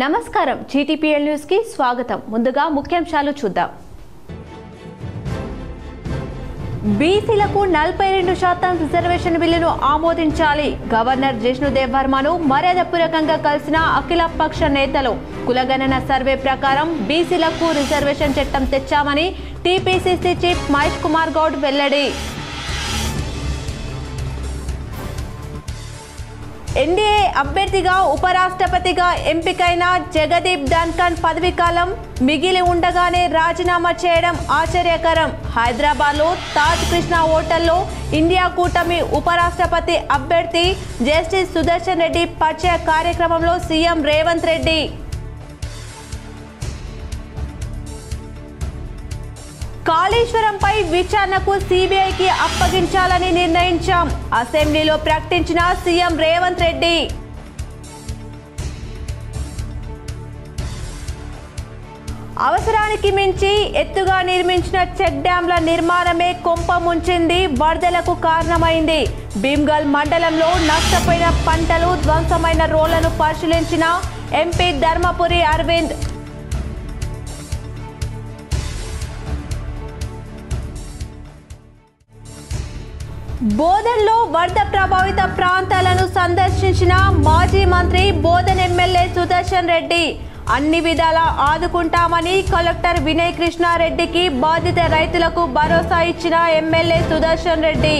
నమస్కారం GTPL news కి స్వాగతం. ముందుగా ముఖ్యాంశాలు చూద్దాం. బీసీలకు 42% రిజర్వేషన్ బిల్లును ఆమోదించాలి. గవర్నర్ జిష్ణుదేవ్ వర్మను మర్యాదపూర్వకంగా కలిసిన అఖిలపక్ష నేతలు. కులగణన సర్వే ప్రకారం బీసీలకు రిజర్వేషన్ చట్టం తెచ్చామని టీపీసీసీ చీఫ్ మహేష్ కుమార్ గౌడ్ వెల్లడి. ఎన్డీఏ అభ్యర్థిగా ఉపరాష్ట్రపతిగా ఎంపికైన జగదీప్ ధన్ఖడ్ పదవీకాలం మిగిలి ఉండగానే రాజీనామా చేయడం ఆశ్చర్యకరం. హైదరాబాద్లో తాజ్ కృష్ణ హోటల్లో ఇండియా కూటమి ఉపరాష్ట్రపతి అభ్యర్థి జస్టిస్ సుదర్శన్ రెడ్డి పరిచయ కార్యక్రమంలో సీఎం రేవంత్ రెడ్డి. కాళేశ్వరంపై విచారణకు సిబిఐకి అప్పగించాలని నిర్ణయించాం. అసెంబ్లీలో ప్రకటించిన సీఎం రేవంత్ రెడ్డి. అవసరానికి మించి ఎత్తుగా నిర్మించిన చెక్ డ్యాంల నిర్మాణమే కొంప ముంచింది, వరదలకు కారణమైంది. భీమ్గల్ మండలంలో నష్టపోయిన పంటలు, ధ్వంసమైన రోళ్లను పరిశీలించిన ఎంపీ ధర్మపురి అరవింద్. బోధన్లో వరద ప్రభావిత ప్రాంతాలను సందర్శించిన మాజీ మంత్రి బోధన్ ఎమ్మెల్యే సుదర్శన్ రెడ్డి. అన్ని విధాలా ఆదుకుంటామని కలెక్టర్ వినయ్ కృష్ణారెడ్డికి బాధిత రైతులకు భరోసా ఇచ్చిన ఎమ్మెల్యే సుదర్శన్ రెడ్డి.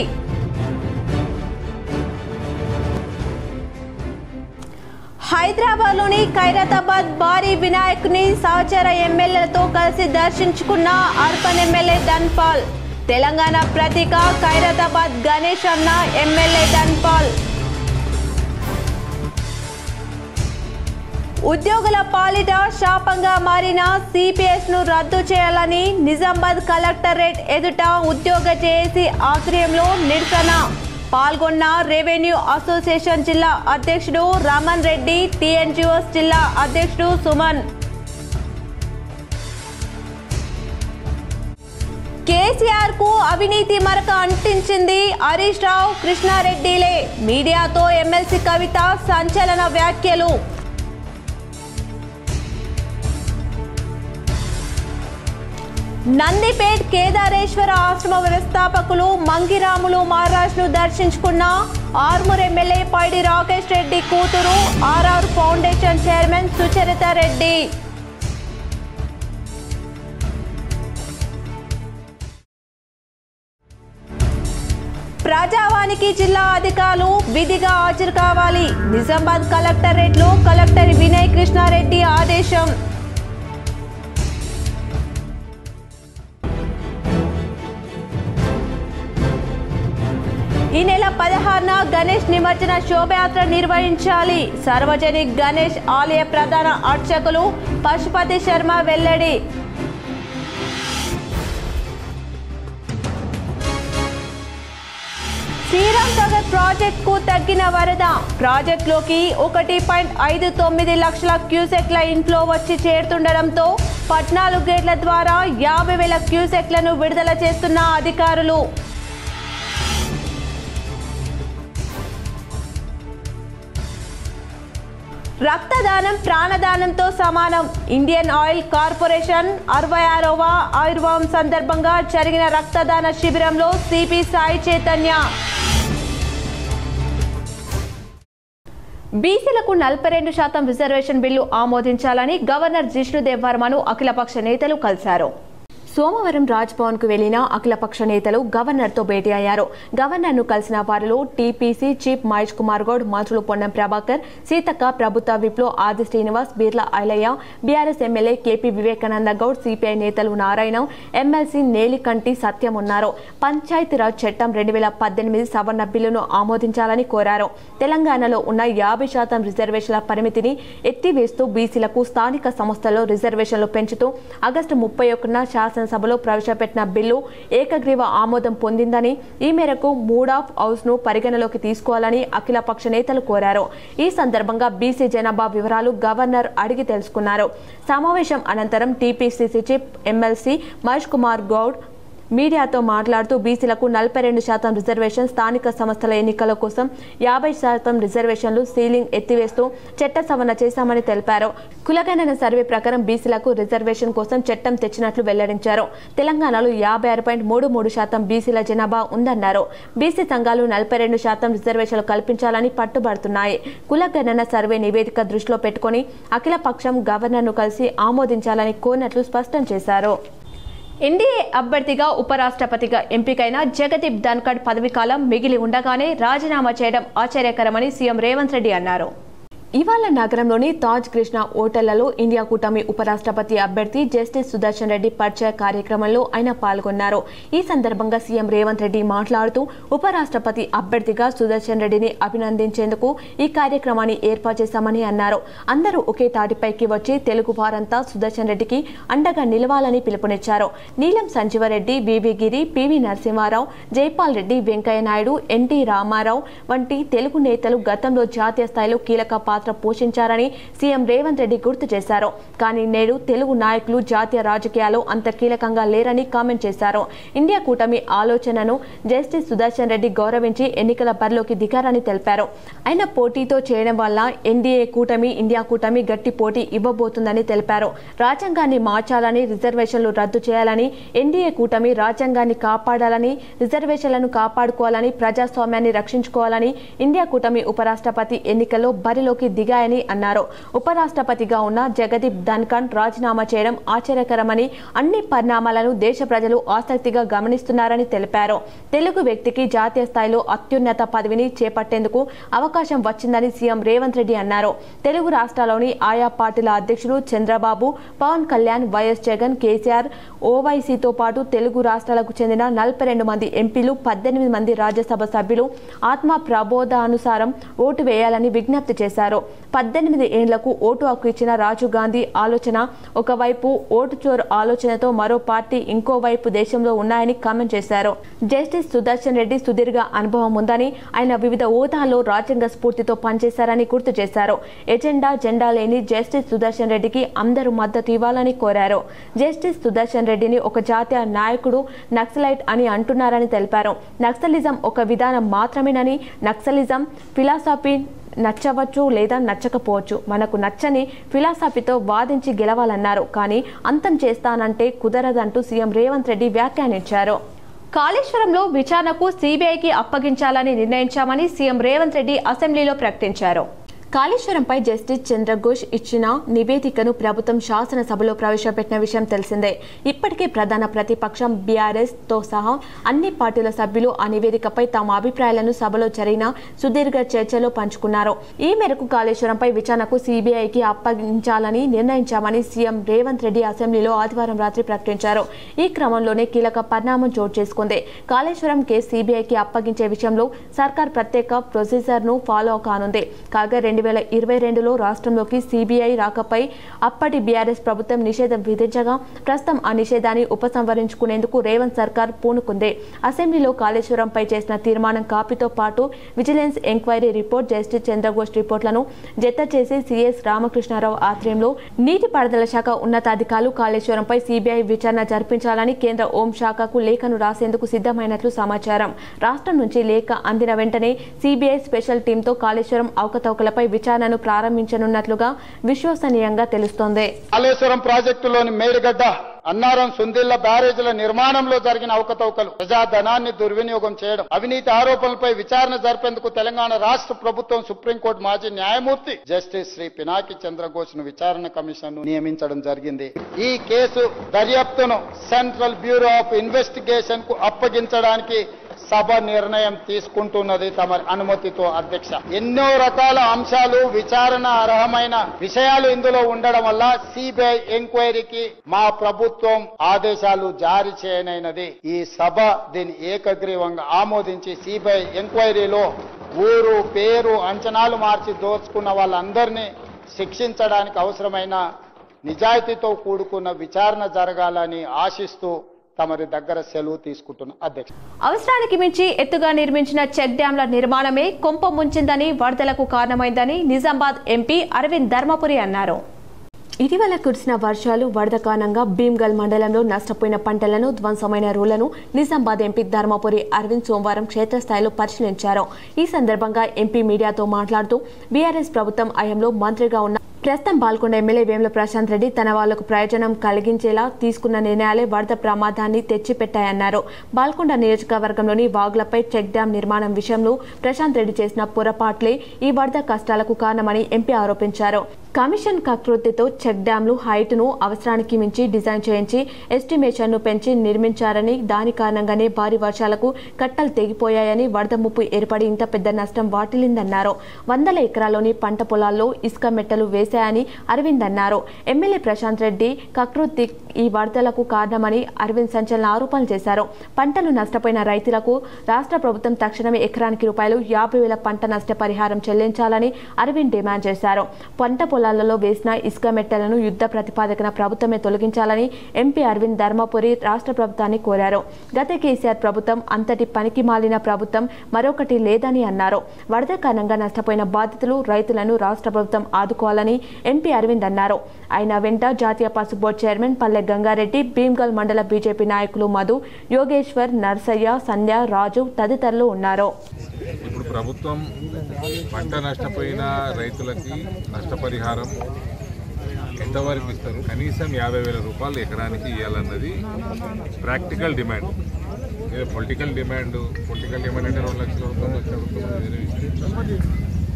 హైదరాబాద్లోని ఖైరతాబాద్ భారీ వినాయకుని సహచర ఎమ్మెల్యేలతో కలిసి దర్శించుకున్న అర్బన్ ఎమ్మెల్యే ధన్పాల్. తెలంగాణ ప్రతీక ఖైరతాబాద్ గణేష్ అన్న ఎమ్మెల్యే ధన్పాల్. ఉద్యోగుల పాలిట శాపంగా మారిన సిపిఎస్ ను రద్దు చేయాలని నిజామాబాద్ కలెక్టరేట్ ఎదుట ఉద్యోగ జేఏసీ ఆధ్వర్యంలో నిరసన. పాల్గొన్న రెవెన్యూ అసోసియేషన్ జిల్లా అధ్యక్షుడు రమణ్ రెడ్డి, టీఎన్జిఓస్ జిల్లా అధ్యక్షుడు సుమన్. కేసీఆర్ కు అవినీతి మరక అంటించింది హరీష్ రావు, కృష్ణారెడ్డిలే. మీడియాతో ఎమ్మెల్సీ కవిత సంచలన వ్యాఖ్యలు. నందిపేట్ కేదారేశ్వర ఆశ్రమ వ్యవస్థాపకులు మంగిరాములు మహారాజ్ను దర్శించుకున్న ఆర్మూర్ ఎమ్మెల్యే పైడి రాకేష్ రెడ్డి కూతురు, RR foundation chairman Sucharitha Reddy. ప్రజావానికి జిల్లా అధికారులు విధిగా హాజరు కావాలి. నిజామాబాద్ కలెక్టరేట్ లో కలెక్టర్ వినయ్ కృష్ణారెడ్డి ఆదేశం. ఈ నెల 16న గణేష్ నిమజ్జన శోభయాత్ర నిర్వహించాలి. సార్వజనిక్ గణేష్ ఆలయ ప్రధాన అర్చకులు పశుపతి శర్మ వెల్లడి. శ్రీరాంసాగర్ ప్రాజెక్టుకు తగ్గిన వరద. ప్రాజెక్టులోకి 1.59 లక్షల క్యూసెక్ల ఇన్ఫ్లో వచ్చి చేరుతుండటంతో 14 గేట్ల ద్వారా 50,000 క్యూసెక్లను విడుదల చేస్తున్న అధికారులు. రక్తదానం ప్రాణదానంతో సమానం. ఇండియన్ ఆయిల్ కార్పొరేషన్ 66వ ఆవిర్భావం సందర్భంగా జరిగిన రక్తదాన శిబిరంలో సిపి సాయి చైతన్య. బీసీలకు 42% రిజర్వేషన్ బిల్లు ఆమోదించాలని గవర్నర్ జిష్ణుదేవ్ వర్మను అఖిలపక్ష నేతలు కలిశారు. సోమవారం రాజ్భవన్ కు వెళ్లిన అఖిలపక్ష నేతలు గవర్నర్ తో భేటీ అయ్యారు. గవర్నర్ ను కలిసిన వారిలో టీపీసీ చీఫ్ మహేష్ కుమార్ గౌడ్, మంత్రులు పొన్నం ప్రభాకర్, సీతక్క, ప్రభుత్వ విప్లో Adi Srinivas, Beerla Ilaiah, BRS MLA KP Vivekananda Goud, CPI నేతలు నారాయణ, ఎమ్మెల్సీ నేలికంటి సత్యం ఉన్నారు. పంచాయతీరాజ్ చట్టం 2018 సవరణ బిల్లును ఆమోదించాలని కోరారు. తెలంగాణలో ఉన్న 50% రిజర్వేషన్ల పరిమితిని ఎత్తివేస్తూ బీసీలకు స్థానిక సంస్థల్లో రిజర్వేషన్లు పెంచుతూ ఆగస్టు 31న శాసన సభలో ప్రవేశపెట్టిన బిల్లు ఏకగ్రీవ ఆమోదం పొందిందని, ఈ మేరకు మూడ్ ఆఫ్ హౌస్ ను పరిగణలోకి తీసుకోవాలని అఖిలపక్ష నేతలు కోరారు. ఈ సందర్భంగా బీసీ జనాభా వివరాలు గవర్నర్ అడిగి తెలుసుకున్నారు. సమావేశం అనంతరం TPCC chief MLC Mahesh Kumar Goud మీడియాతో మాట్లాడుతూ బీసీలకు 42% రిజర్వేషన్, స్థానిక సంస్థల ఎన్నికల కోసం 50% రిజర్వేషన్లు సీలింగ్ ఎత్తివేస్తూ చట్ట సవరణ చేశామని తెలిపారు. కులగణన సర్వే ప్రకారం బీసీలకు రిజర్వేషన్ కోసం చట్టం తెచ్చినట్లు వెల్లడించారు. తెలంగాణలో 56.33% బీసీల జనాభా ఉందన్నారు. బీసీ సంఘాలు 42% రిజర్వేషన్లు కల్పించాలని పట్టుబడుతున్నాయి. కులగణన సర్వే నివేదిక దృష్టిలో పెట్టుకుని అఖిలపక్షం గవర్నర్ను కలిసి ఆమోదించాలని కోరినట్లు స్పష్టం చేశారు. ఎన్డీఏ అభ్యర్థిగా ఉపరాష్ట్రపతిగా ఎంపికైన జగదీప్ ధన్కడ్ పదవీకాలం మిగిలి ఉండగానే రాజీనామా చేయడం ఆశ్చర్యకరమని సీఎం రేవంత్ రెడ్డి అన్నారు. ఇవాళ నగరంలోని తాజ్ కృష్ణ హోటళ్లలో ఇండియా కూటమి ఉపరాష్ట్రపతి అభ్యర్థి జస్టిస్ సుదర్శన్ రెడ్డి పరిచయ కార్యక్రమంలో ఆయన పాల్గొన్నారు. ఈ సందర్భంగా సీఎం రేవంత్ రెడ్డి మాట్లాడుతూ ఉపరాష్ట్రపతి అభ్యర్థిగా సుదర్శన్ రెడ్డిని అభినందించేందుకు ఈ కార్యక్రమాన్ని ఏర్పాటు చేశామని అన్నారు. అందరూ ఒకే తాటిపైకి వచ్చి తెలుగు వారంతా సుదర్శన్ రెడ్డికి అండగా నిలవాలని పిలుపునిచ్చారు. నీలం సంజీవరెడ్డి, వివి గిరి, పివి నరసింహారావు, జైపాల్ రెడ్డి, వెంకయ్య నాయుడు, ఎన్టీ రామారావు వంటి తెలుగు నేతలు గతంలో జాతీయ స్థాయిలో కీలక పాత్ర పోషించారని సీఎం రేవంత్ రెడ్డి గుర్తు చేశారు. కానీ నేడు తెలుగు నాయకులు జాతీయ రాజకీయాల్లో అంత కీలకంగా లేరని కామెంట్ చేశారు. ఇండియా కూటమి ఆలోచనను జస్టిస్ సుదర్శన్ రెడ్డి గౌరవించి ఎన్నికల బరిలోకి దిగారని తెలిపారు. ఆయన పోటీతో చేయడం వల్ల ఎన్డీఏ కూటమి, ఇండియా కూటమి గట్టి పోటీ ఇవ్వబోతుందని తెలిపారు. రాజ్యాంగాన్ని మార్చాలని, రిజర్వేషన్లు రద్దు చేయాలని, ఎన్డీఏ కూటమి రాజ్యాంగాన్ని కాపాడాలని, రిజర్వేషన్లను కాపాడుకోవాలని, ప్రజాస్వామ్యాన్ని రక్షించుకోవాలని ఇండియా కూటమి ఉపరాష్ట్రపతి ఎన్నికల్లో బరిలోకి దిగాయని అన్నారు. ఉపరాష్ట్రపతిగా ఉన్న జగదీప్ ధన్కడ్ రాజీనామా చేయడం ఆశ్చర్యకరమని, అన్ని పరిణామాలను దేశ ప్రజలు ఆసక్తిగా గమనిస్తున్నారని తెలిపారు. తెలుగు వ్యక్తికి జాతీయ స్థాయిలో అత్యున్నత పదవిని చేపట్టేందుకు అవకాశం వచ్చిందని సీఎం రేవంత్ రెడ్డి అన్నారు. తెలుగు రాష్ట్రాల్లోని ఆయా పార్టీల అధ్యక్షులు చంద్రబాబు, పవన్ కళ్యాణ్, వైఎస్ జగన్, కేసీఆర్, ఓవైసీతో పాటు తెలుగు రాష్ట్రాలకు చెందిన 42 మంది ఎంపీలు, 18 మంది రాజ్యసభ సభ్యులు ఆత్మ ప్రబోధానుసారం ఓటు వేయాలని విజ్ఞప్తి చేశారు. 18 ఏళ్లకు ఓటు హక్కు ఇచ్చిన రాజీవ్ గాంధీ ఆలోచన ఒకవైపు, ఓటు చోరు ఆలోచనతో మరో పార్టీ ఇంకోవైపు దేశంలో ఉన్నాయని కామెంట్ చేశారు. జస్టిస్ సుదర్శన్ రెడ్డి సుదీర్ఘ అనుభవం ఉందని, ఆయన వివిధ హోదాల్లో రాజ్యాంగ స్ఫూర్తితో పనిచేశారని గుర్తు చేశారు. జెండా లేని జస్టిస్ సుదర్శన్ రెడ్డికి అందరూ మద్దతు ఇవ్వాలని కోరారు. జస్టిస్ సుదర్శన్ రెడ్డిని ఒక జాతీయ నాయకుడు నక్సలైట్ అని అంటున్నారని తెలిపారు. నక్సలిజం ఒక విధానం మాత్రమేనని, నక్సలిజం ఫిలాసఫీ నచ్చవచ్చు లేదా నచ్చకపోవచ్చు, మనకు నచ్చని ఫిలాసఫీతో వాదించి గెలవాలన్నారు. కానీ అంతం చేస్తానంటే కుదరదంటూ సీఎం రేవంత్ రెడ్డి వ్యాఖ్యానించారు. కాళేశ్వరంలో విచారణకు సీబీఐకి అప్పగించాలని నిర్ణయించామని సీఎం రేవంత్ రెడ్డి అసెంబ్లీలో ప్రకటించారు. కాళేశ్వరంపై జస్టిస్ చంద్రఘోష్ ఇచ్చిన నివేదికను ప్రభుత్వం శాసనసభలో ప్రవేశపెట్టిన విషయం తెలిసిందే. ఇప్పటికే ప్రధాన ప్రతిపక్షం బీఆర్ఎస్ తో సహా అన్ని పార్టీల సభ్యులు ఆ నివేదికపై తమ అభిప్రాయాలను సభలో జరిగిన సుదీర్ఘ చర్చలో పంచుకున్నారు. ఈ మేరకు కాళేశ్వరంపై విచారణకు సీబీఐకి అప్పగించాలని నిర్ణయించామని సీఎం రేవంత్ రెడ్డి అసెంబ్లీలో ఆదివారం రాత్రి ప్రకటించారు. ఈ క్రమంలోనే కీలక పరిణామం చోటు చేసుకుంది. కాళేశ్వరం కేసు సీబీఐకి అప్పగించే విషయంలో సర్కార్ ప్రత్యేక ప్రొసీజర్ను ఫాలో కానుంది. కాగా 2022లో రాష్ట్రంలోకి సీబీఐ రాకపై అప్పటి బీఆర్ఎస్ ప్రభుత్వం నిషేధం విధించగా ప్రస్తుతం ఆ నిషేధాన్ని ఉపసంహరించుకునేందుకు రేవంత్ సర్కార్ పూనుకుంది. అసెంబ్లీలో కాళేశ్వరంపై చేసిన తీర్మానం కాపీతో పాటు vigilance enquiry report, justice Chandra Ghose రిపోర్ట్లను జత చేసి సీఎస్ రామకృష్ణారావు ఆధ్వర్యంలో నీటిపారుదల శాఖ ఉన్నతాధికారులు కాళేశ్వరంపై సీబీఐ విచారణ జరిపించాలని కేంద్ర హోంశాఖకు లేఖను రాసేందుకు సిద్ధమైనట్లు సమాచారం. రాష్ట్రం నుంచి లేఖ అందిన వెంటనే సీబీఐ స్పెషల్ టీంతో కాళేశ్వరం అవకతవకలపై విచారణను ప్రారంభించనున్నట్లుగా విశ్వసనీయంగా తెలుస్తోంది. కాళేశ్వరం ప్రాజెక్టులోని మేడిగడ్డ, అన్నారం, సుందిళ్ల బ్యారేజీల నిర్మాణంలో జరిగిన అవకతవకలు, ప్రజాధనాన్ని దుర్వినియోగం చేయడం, అవినీతి ఆరోపణలపై విచారణ జరిపేందుకు తెలంగాణ రాష్ట్ర ప్రభుత్వం సుప్రీంకోర్టు మాజీ న్యాయమూర్తి జస్టిస్ శ్రీ పినాకి చంద్రఘోష్ ను విచారణ కమిషన్ నియమించడం జరిగింది. ఈ కేసు దర్యాప్తును సెంట్రల్ బ్యూరో ఆఫ్ ఇన్వెస్టిగేషన్ కు అప్పగించడానికి సభ నిర్ణయం తీసుకుంటున్నది తమ అనుమతితో. అధ్యక్ష, ఎన్నో రకాల అంశాలు, విచారణ అర్హమైన విషయాలు ఇందులో ఉండడం వల్ల సిబిఐ ఎంక్వైరీకి మా ప్రభుత్వం ఆదేశాలు జారీ చేయనైనది. ఈ సభ దీన్ని ఏకగ్రీవంగా ఆమోదించి సిబిఐ ఎంక్వైరీలో ఊరు, పేరు, అంచనాలు మార్చి దోచుకున్న వాళ్ళందరినీ శిక్షించడానికి అవసరమైన నిజాయితీతో కూడుకున్న విచారణ జరగాలని ఆశిస్తూ తమరి దగ్గర సెలవు తీసుకుంటున్న అధ్యక్ష. అవసరానికి మించి ఎత్తుగా నిర్మించిన చెక్ డ్యాంల నిర్మాణమే కొంప ముంచిందని, వరదలకు కారణమైందని నిజామాబాద్ ఎంపీ అరవింద్ ధర్మపురి అన్నారు. ఇటీవల కురిసిన వర్షాలు వరద కారణంగా భీమ్గల్ మండలంలో నష్టపోయిన పంటలను ధ్వంసమైన రోళ్లను నిజామాబాద్ ఎంపీ ధర్మపురి అరవింద్ సోమవారం క్షేత్రస్థాయిలో పరిశీలించారు. ఈ సందర్భంగా ఎంపీ మీడియాతో మాట్లాడుతూ బీఆర్ఎస్ ప్రభుత్వం హయాంలో మంత్రిగా ఉన్న ప్రస్తుతం బాల్కొండ ఎమ్మెల్యే వేముల ప్రశాంత్ రెడ్డి తన వాళ్లకు ప్రయోజనం కలిగించేలా తీసుకున్న నిర్ణయాలే వరద ప్రమాదాన్ని తెచ్చిపెట్టాయన్నారు. బాల్కొండ నియోజకవర్గంలోని వాగులపై చెక్ డ్యాం నిర్మాణం విషయంలో ప్రశాంత్ రెడ్డి చేసిన పొరపాట్లే ఈ వరద కష్టాలకు కారణమని ఎంపీ ఆరోపించారు. కమిషన్ కకృతితో చెక్ డ్యాంలు హైట్ను అవసరానికి మించి డిజైన్ చేయించి ఎస్టిమేషన్ను పెంచి నిర్మించారని, దాని కారణంగానే భారీ వర్షాలకు కట్టలు తెగిపోయాయని, వరద ముప్పు ఏర్పడి ఇంత పెద్ద నష్టం వాటిల్లిందన్నారు. 100 ఎకరాల్లోని పంట పొలాల్లో ఇసుక మెట్టలు వేశాయని అరవింద్ అన్నారు. ఎమ్మెల్యే ప్రశాంత్ రెడ్డి కకృతి ఈ వరదలకు కారణమని అరవింద్ సంచలన ఆరోపణలు చేశారు. పంటలు నష్టపోయిన రైతులకు రాష్ట్ర ప్రభుత్వం తక్షణమే ఎకరానికి ₹50,000 పంట నష్టపరిహారం చెల్లించాలని అరవింద్ డిమాండ్ చేశారు. పంట పొలాలలో వేసిన ఇసుక మెట్టలను యుద్ధ ప్రతిపాదకన ప్రభుత్వమే తొలగించాలని ఎంపీ అరవింద్ ధర్మపురి రాష్ట్ర ప్రభుత్వాన్ని కోరారు. గత కేసీఆర్ ప్రభుత్వం అంతటి పనికి మాలిన ప్రభుత్వం మరొకటి లేదని అన్నారు. వరద కారణంగా నష్టపోయిన బాధితులు రైతులను రాష్ట్ర ప్రభుత్వం ఆదుకోవాలని ఎంపీ అరవింద్ అన్నారు. ఆయన వెంట జాతీయ పసుపు బోర్డు చైర్మన్ పల్లె గంగారెడ్డి, భీమ్గల్ మండల బీజేపీ నాయకులు మధు, యోగేశ్వర్, నర్సయ్య, సంధ్య, రాజు తదితరులు ఉన్నారు. ఇప్పుడు ప్రభుత్వం పంట నష్టపోయిన రైతులకి నష్టపరిహారం ఎంతవరకు ఇస్తారు? కనీసం ₹50,000 ఎకరానికి ఇవ్వాలన్నది ప్రాక్టికల్ డిమాండ్. పొలిటికల్ డిమాండ్ అంటే 2 లక్షల రూపాయలు వచ్చి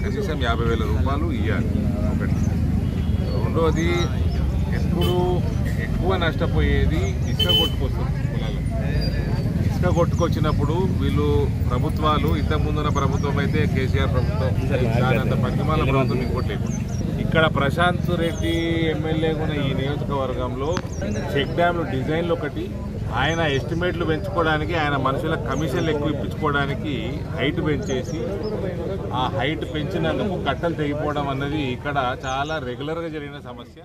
కనీసం ₹50,000 ఇవ్వాలి. ఒకటి. రెండోది, ఎప్పుడు ఎక్కువ నష్టపోయేది ఇసుక కొట్టుకొస్తుంది పొలాలు. ఇసుక కొట్టుకొచ్చినప్పుడు వీళ్ళు ప్రభుత్వాలు, ఇంతకుముందున్న ప్రభుత్వం అయితే కేసీఆర్ ప్రభుత్వం, దానంత పరిమాణ ప్రభుత్వం ఇంకోటి లేకుండా, ఇక్కడ ప్రశాంత్ రెడ్డి ఎమ్మెల్యే ఉన్న ఈ నియోజకవర్గంలో చెక్ డ్యాంలు డిజైన్లు ఒకటి, ఆయన ఎస్టిమేట్లు పెంచుకోవడానికి, ఆయన మనుషుల కమిషన్లు ఎక్కువ ఇప్పించుకోవడానికి హైట్ పెంచేసి, ఆ హైట్ పెంచినందుకు కట్టలు తెగిపోవడం అన్నది ఇక్కడ చాలా రెగ్యులర్గా జరిగిన సమస్య.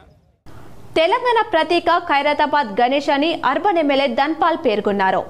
తెలంగాణ ప్రతీక ఖైరతాబాద్ గణేష్ అని అర్బన్ ఎమ్మెల్యే ధన్పాల్ పేర్కొన్నారు.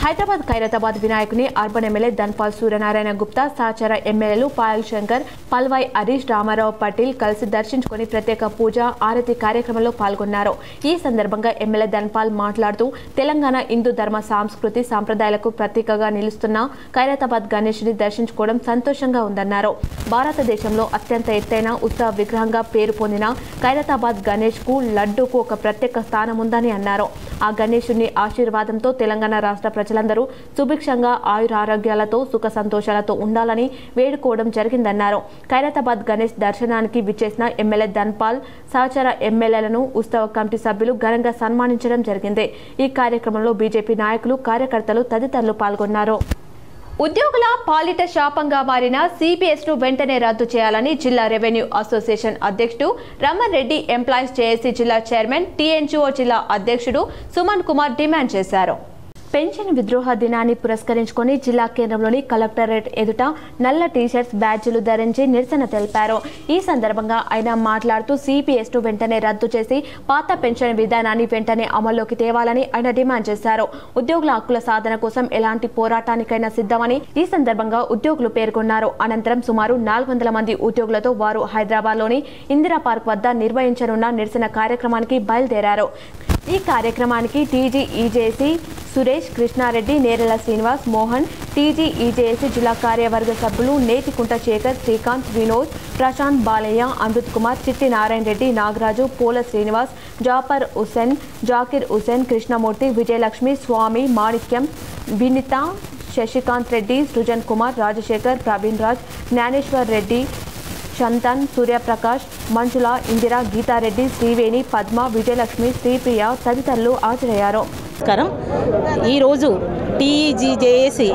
హైదరాబాద్ ఖైరతాబాద్ వినాయకుని అర్బన్ ఎమ్మెల్యే ధన్పాల్ సూర్యనారాయణ గుప్తా, సహచర ఎమ్మెల్యేలు పాయల్ శంకర్, పల్వాయ్ హరీష్, రామారావు పటేల్ కలిసి దర్శించుకుని ప్రత్యేక పూజ, ఆరతి కార్యక్రమంలో పాల్గొన్నారు. ఈ సందర్భంగా ఎమ్మెల్యే ధన్పాల్ మాట్లాడుతూ తెలంగాణ హిందూ ధర్మ సంస్కృతి సంప్రదాయాలకు ప్రతీకగా నిలుస్తున్న ఖైరతాబాద్ గణేష్ ని దర్శించుకోవడం సంతోషంగా ఉందన్నారు. భారతదేశంలో అత్యంత ఎత్తైన ఉత్సవ విగ్రహంగా పేరు పొందిన ఖైరతాబాద్ గణేష్ కు లడ్డూకు ఒక ప్రత్యేక స్థానం ఉందని అన్నారు. ఆ గణేశుని ఆశీర్వాదంతో తెలంగాణ రాష్ట్ర ప్రజలందరూ సుభిక్షంగా ఆయురారోగ్యాలతో సుఖ సంతోషాలతో ఉండాలని వేడుకోవడం జరిగిందన్నారు. ఖైరతాబాద్ గణేష్ దర్శనానికి విచ్చేసిన ఎమ్మెల్యే ధన్పాల్ సహచర ఎమ్మెల్యేలను ఉత్సవ కమిటీ సభ్యులు ఘనంగా సన్మానించడం జరిగింది. ఈ కార్యక్రమంలో బీజేపీ నాయకులు, కార్యకర్తలు తదితరులు పాల్గొన్నారు. ఉద్యోగుల పాలిట శాపంగా మారిన సిపిఎస్ ను వెంటనే రద్దు చేయాలని జిల్లా రెవెన్యూ అసోసియేషన్ అధ్యక్షుడు రమణ్ రెడ్డి, ఎంప్లాయీస్ జేఏసీ జిల్లా చైర్మన్, టీఎన్జీఓ జిల్లా అధ్యక్షుడు సుమన్ కుమార్ డిమాండ్ చేశారు. పెన్షన్ విద్రోహ దినాన్ని పురస్కరించుకొని జిల్లా కేంద్రంలోని కలెక్టరేట్ ఎదుట నల్ల టీషర్ట్స్, బ్యాడ్జీలు ధరించి నిరసన తెలిపారు. ఈ సందర్భంగా ఆయన మాట్లాడుతూ సిపిఎస్ ను వెంటనే రద్దు చేసి పాత పెన్షన్ విధానాన్ని వెంటనే అమల్లోకి తేవాలని ఆయన డిమాండ్ చేశారు. ఉద్యోగుల హక్కుల సాధన కోసం ఎలాంటి పోరాటానికైనా సిద్ధమని ఈ సందర్భంగా ఉద్యోగులు పేర్కొన్నారు. అనంతరం సుమారు 400 మంది ఉద్యోగులతో వారు హైదరాబాద్లోని ఇందిరా పార్క్ వద్ద నిర్వహించనున్న నిరసన కార్యక్రమానికి బయలుదేరారు. ఈ కార్యక్రమానికి టీజీఈజేసీ సురేష్, కృష్ణారెడ్డి, నేరెల శ్రీనివాస్, మోహన్, టీజీఈజేసీ జిల్లా కార్యవర్గ సభ్యులు నేతికుంట శేఖర్, శ్రీకాంత్, వినోద్, ప్రశాంత్, బాలయ్య, అమృత్ కుమార్, చిట్టి నారాయణ రెడ్డి, నాగరాజు, పోల శ్రీనివాస్, జాఫర్ హుసేన్, జాకిర్ హుసేన్, కృష్ణమూర్తి, విజయలక్ష్మి, స్వామి, మాణిక్యం, వినిత, శశికాంత్ రెడ్డి, సృజన్ కుమార్, రాజశేఖర్, ప్రవీణ్ రాజ్, జ్ఞానేశ్వర్ రెడ్డి, చంతన్, సూర్యప్రకాష్, మంజుల, ఇందిరా, గీతారెడ్డి, శ్రీవేణి, పద్మ, విజయలక్ష్మి, శ్రీప్రియ తదితరులు హాజరయ్యారు. ఈరోజు టీజీజేఏసీ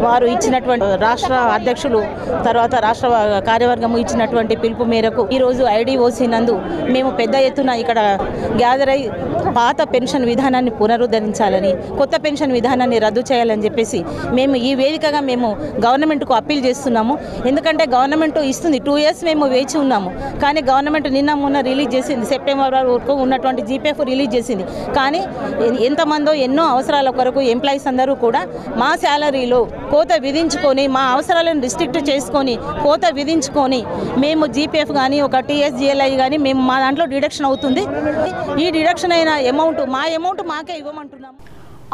వారు ఇచ్చినటువంటి రాష్ట్ర అధ్యక్షులు తర్వాత రాష్ట్ర కార్యవర్గం ఇచ్చినటువంటి పిలుపు మేరకు ఈరోజు ఐడిఓసీ నందు మేము పెద్ద ఎత్తున ఇక్కడ గ్యాదర్ అయి పాత పెన్షన్ విధానాన్ని పునరుద్ధరించాలని, కొత్త పెన్షన్ విధానాన్ని రద్దు చేయాలని చెప్పేసి మేము ఈ వేదికగా మేము గవర్నమెంట్కు అప్పీల్ చేస్తున్నాము. ఎందుకంటే గవర్నమెంట్ ఇస్తుంది, 2 years మేము వేచి ఉన్నాము. కానీ గవర్నమెంట్ నిన్న మొన్న రిలీజ్ చేసింది, సెప్టెంబర్ వరకు ఉన్నటువంటి జీపీఎఫ్ రిలీజ్ చేసింది. కానీ ఎంతమందో ఎన్నో అవసరాల కొరకు ఎంప్లాయీస్ అందరూ కూడా మా శాలరీలో కోత విధించుకొని, మా అవసరాలను రిస్ట్రిక్ట్ చేసుకొని కోత విధించుకొని మేము జీపీఎఫ్ కానీ ఒక టీఎస్జిఎల్ఐ కానీ మేము మా దాంట్లో డిడక్షన్ అవుతుంది. ఈ డిడక్షన్ అయిన అమౌంట్ మాకే ఇవ్వమంటున్నాము.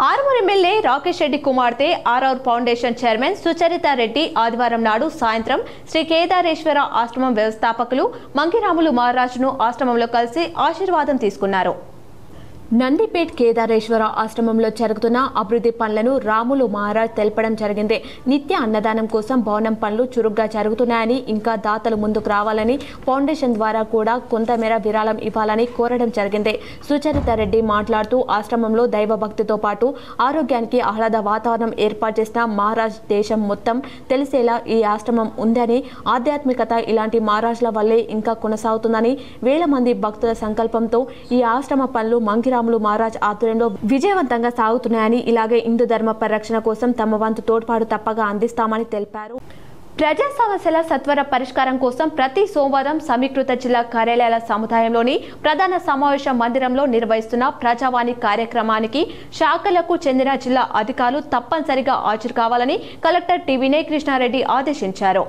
ఆర్మూర్ ఎమ్మెల్యే రాకేష్ రెడ్డి కుమార్తె RR foundation chairman Sucharitha Reddy ఆదివారం నాడు సాయంత్రం శ్రీ కేదారేశ్వర ఆశ్రమం వ్యవస్థాపకులు మంగిరాములు మహారాజును ఆశ్రమంలో కలిసి ఆశీర్వాదం తీసుకున్నారు. నందిపేట్ కేదారేశ్వర ఆశ్రమంలో జరుగుతున్న అభివృద్ధి పనులను రాములు మహారాజ్ తెలపడం జరిగింది. నిత్య అన్నదానం కోసం భవనం పనులు చురుగ్గా జరుగుతున్నాయని, ఇంకా దాతలు ముందుకు రావాలని, ఫౌండేషన్ ద్వారా కూడా కొంతమేర విరాళం ఇవ్వాలని కోరడం జరిగింది. సుచరిత రెడ్డి మాట్లాడుతూ ఆశ్రమంలో దైవభక్తితో పాటు ఆరోగ్యానికి ఆహ్లాద వాతావరణం ఏర్పాటు చేసిన మహారాజ్ దేశం మొత్తం తెలిసేలా ఈ ఆశ్రమం ఉందని, ఆధ్యాత్మికత ఇలాంటి మహారాజ్ల వల్లే ఇంకా కొనసాగుతుందని, వేల మంది భక్తుల సంకల్పంతో ఈ ఆశ్రమ పనులు మంగిరాములు మహారాజ్ ఆధ్వర్యంలో విజయవంతంగా సాగుతున్నాయని, ఇలాగే హిందూ ధర్మ పరిరక్షణ కోసం తమ వంతు తోడ్పాటు తప్పగా అందిస్తామని తెలిపారు. ప్రజా సమస్యల సత్వర పరిష్కారం కోసం ప్రతి సోమవారం సమీకృత జిల్లా కార్యాలయాల సముదాయంలోని ప్రధాన సమావేశ మందిరంలో నిర్వహిస్తున్న ప్రజావాణి కార్యక్రమానికి శాఖలకు చెందిన జిల్లా అధికారులు తప్పనిసరిగా హాజరు కావాలని కలెక్టర్ టి వినయ్ కృష్ణారెడ్డి ఆదేశించారు.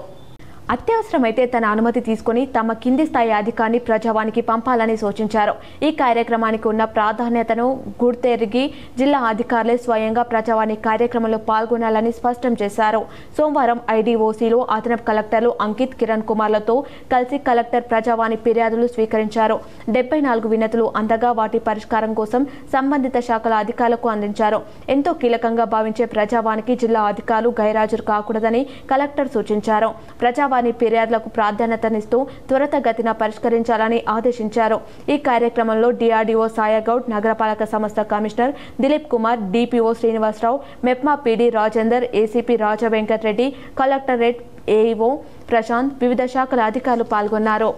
అత్యవసరమైతే తన అనుమతి తీసుకుని తమ కింది స్థాయి అధికారిని ప్రజావానికి పంపాలని సూచించారు. ఈ కార్యక్రమానికి ఉన్న ప్రాధాన్యతను గుర్తెరిగి జిల్లా అధికారులే స్వయంగా ప్రజావాణి కార్యక్రమంలో పాల్గొనాలని స్పష్టం చేశారు. సోమవారం ఐడీఓసీలో అదనపు కలెక్టర్లు అంకిత్, కిరణ్ కుమార్లతో కలిసి కలెక్టర్ ప్రజావాణి ఫిర్యాదులు స్వీకరించారు. 74 వినతులు అందగా వాటి పరిష్కారం కోసం సంబంధిత శాఖల అధికారులకు అందించారు. ఎంతో కీలకంగా భావించే ప్రజావానికి జిల్లా అధికారులు గైరాజరు కాకూడదని కలెక్టర్ సూచించారు. ప్రజావాణి ఫిర్యాదులకు ప్రాధాన్యతనిస్తూ త్వరితగతిన పరిష్కరించాలని ఆదేశించారు. ఈ కార్యక్రమంలో డిఆర్డీఓ సాయగౌడ్, నగరపాలక సంస్థ commissioner Dilip Kumar, DPO Srinivasa Rao, MEPMA PD Rajender, ACP Raja Venkat Reddy, collectorate AEO Prashanth, వివిధ శాఖల అధికారులు పాల్గొన్నారు.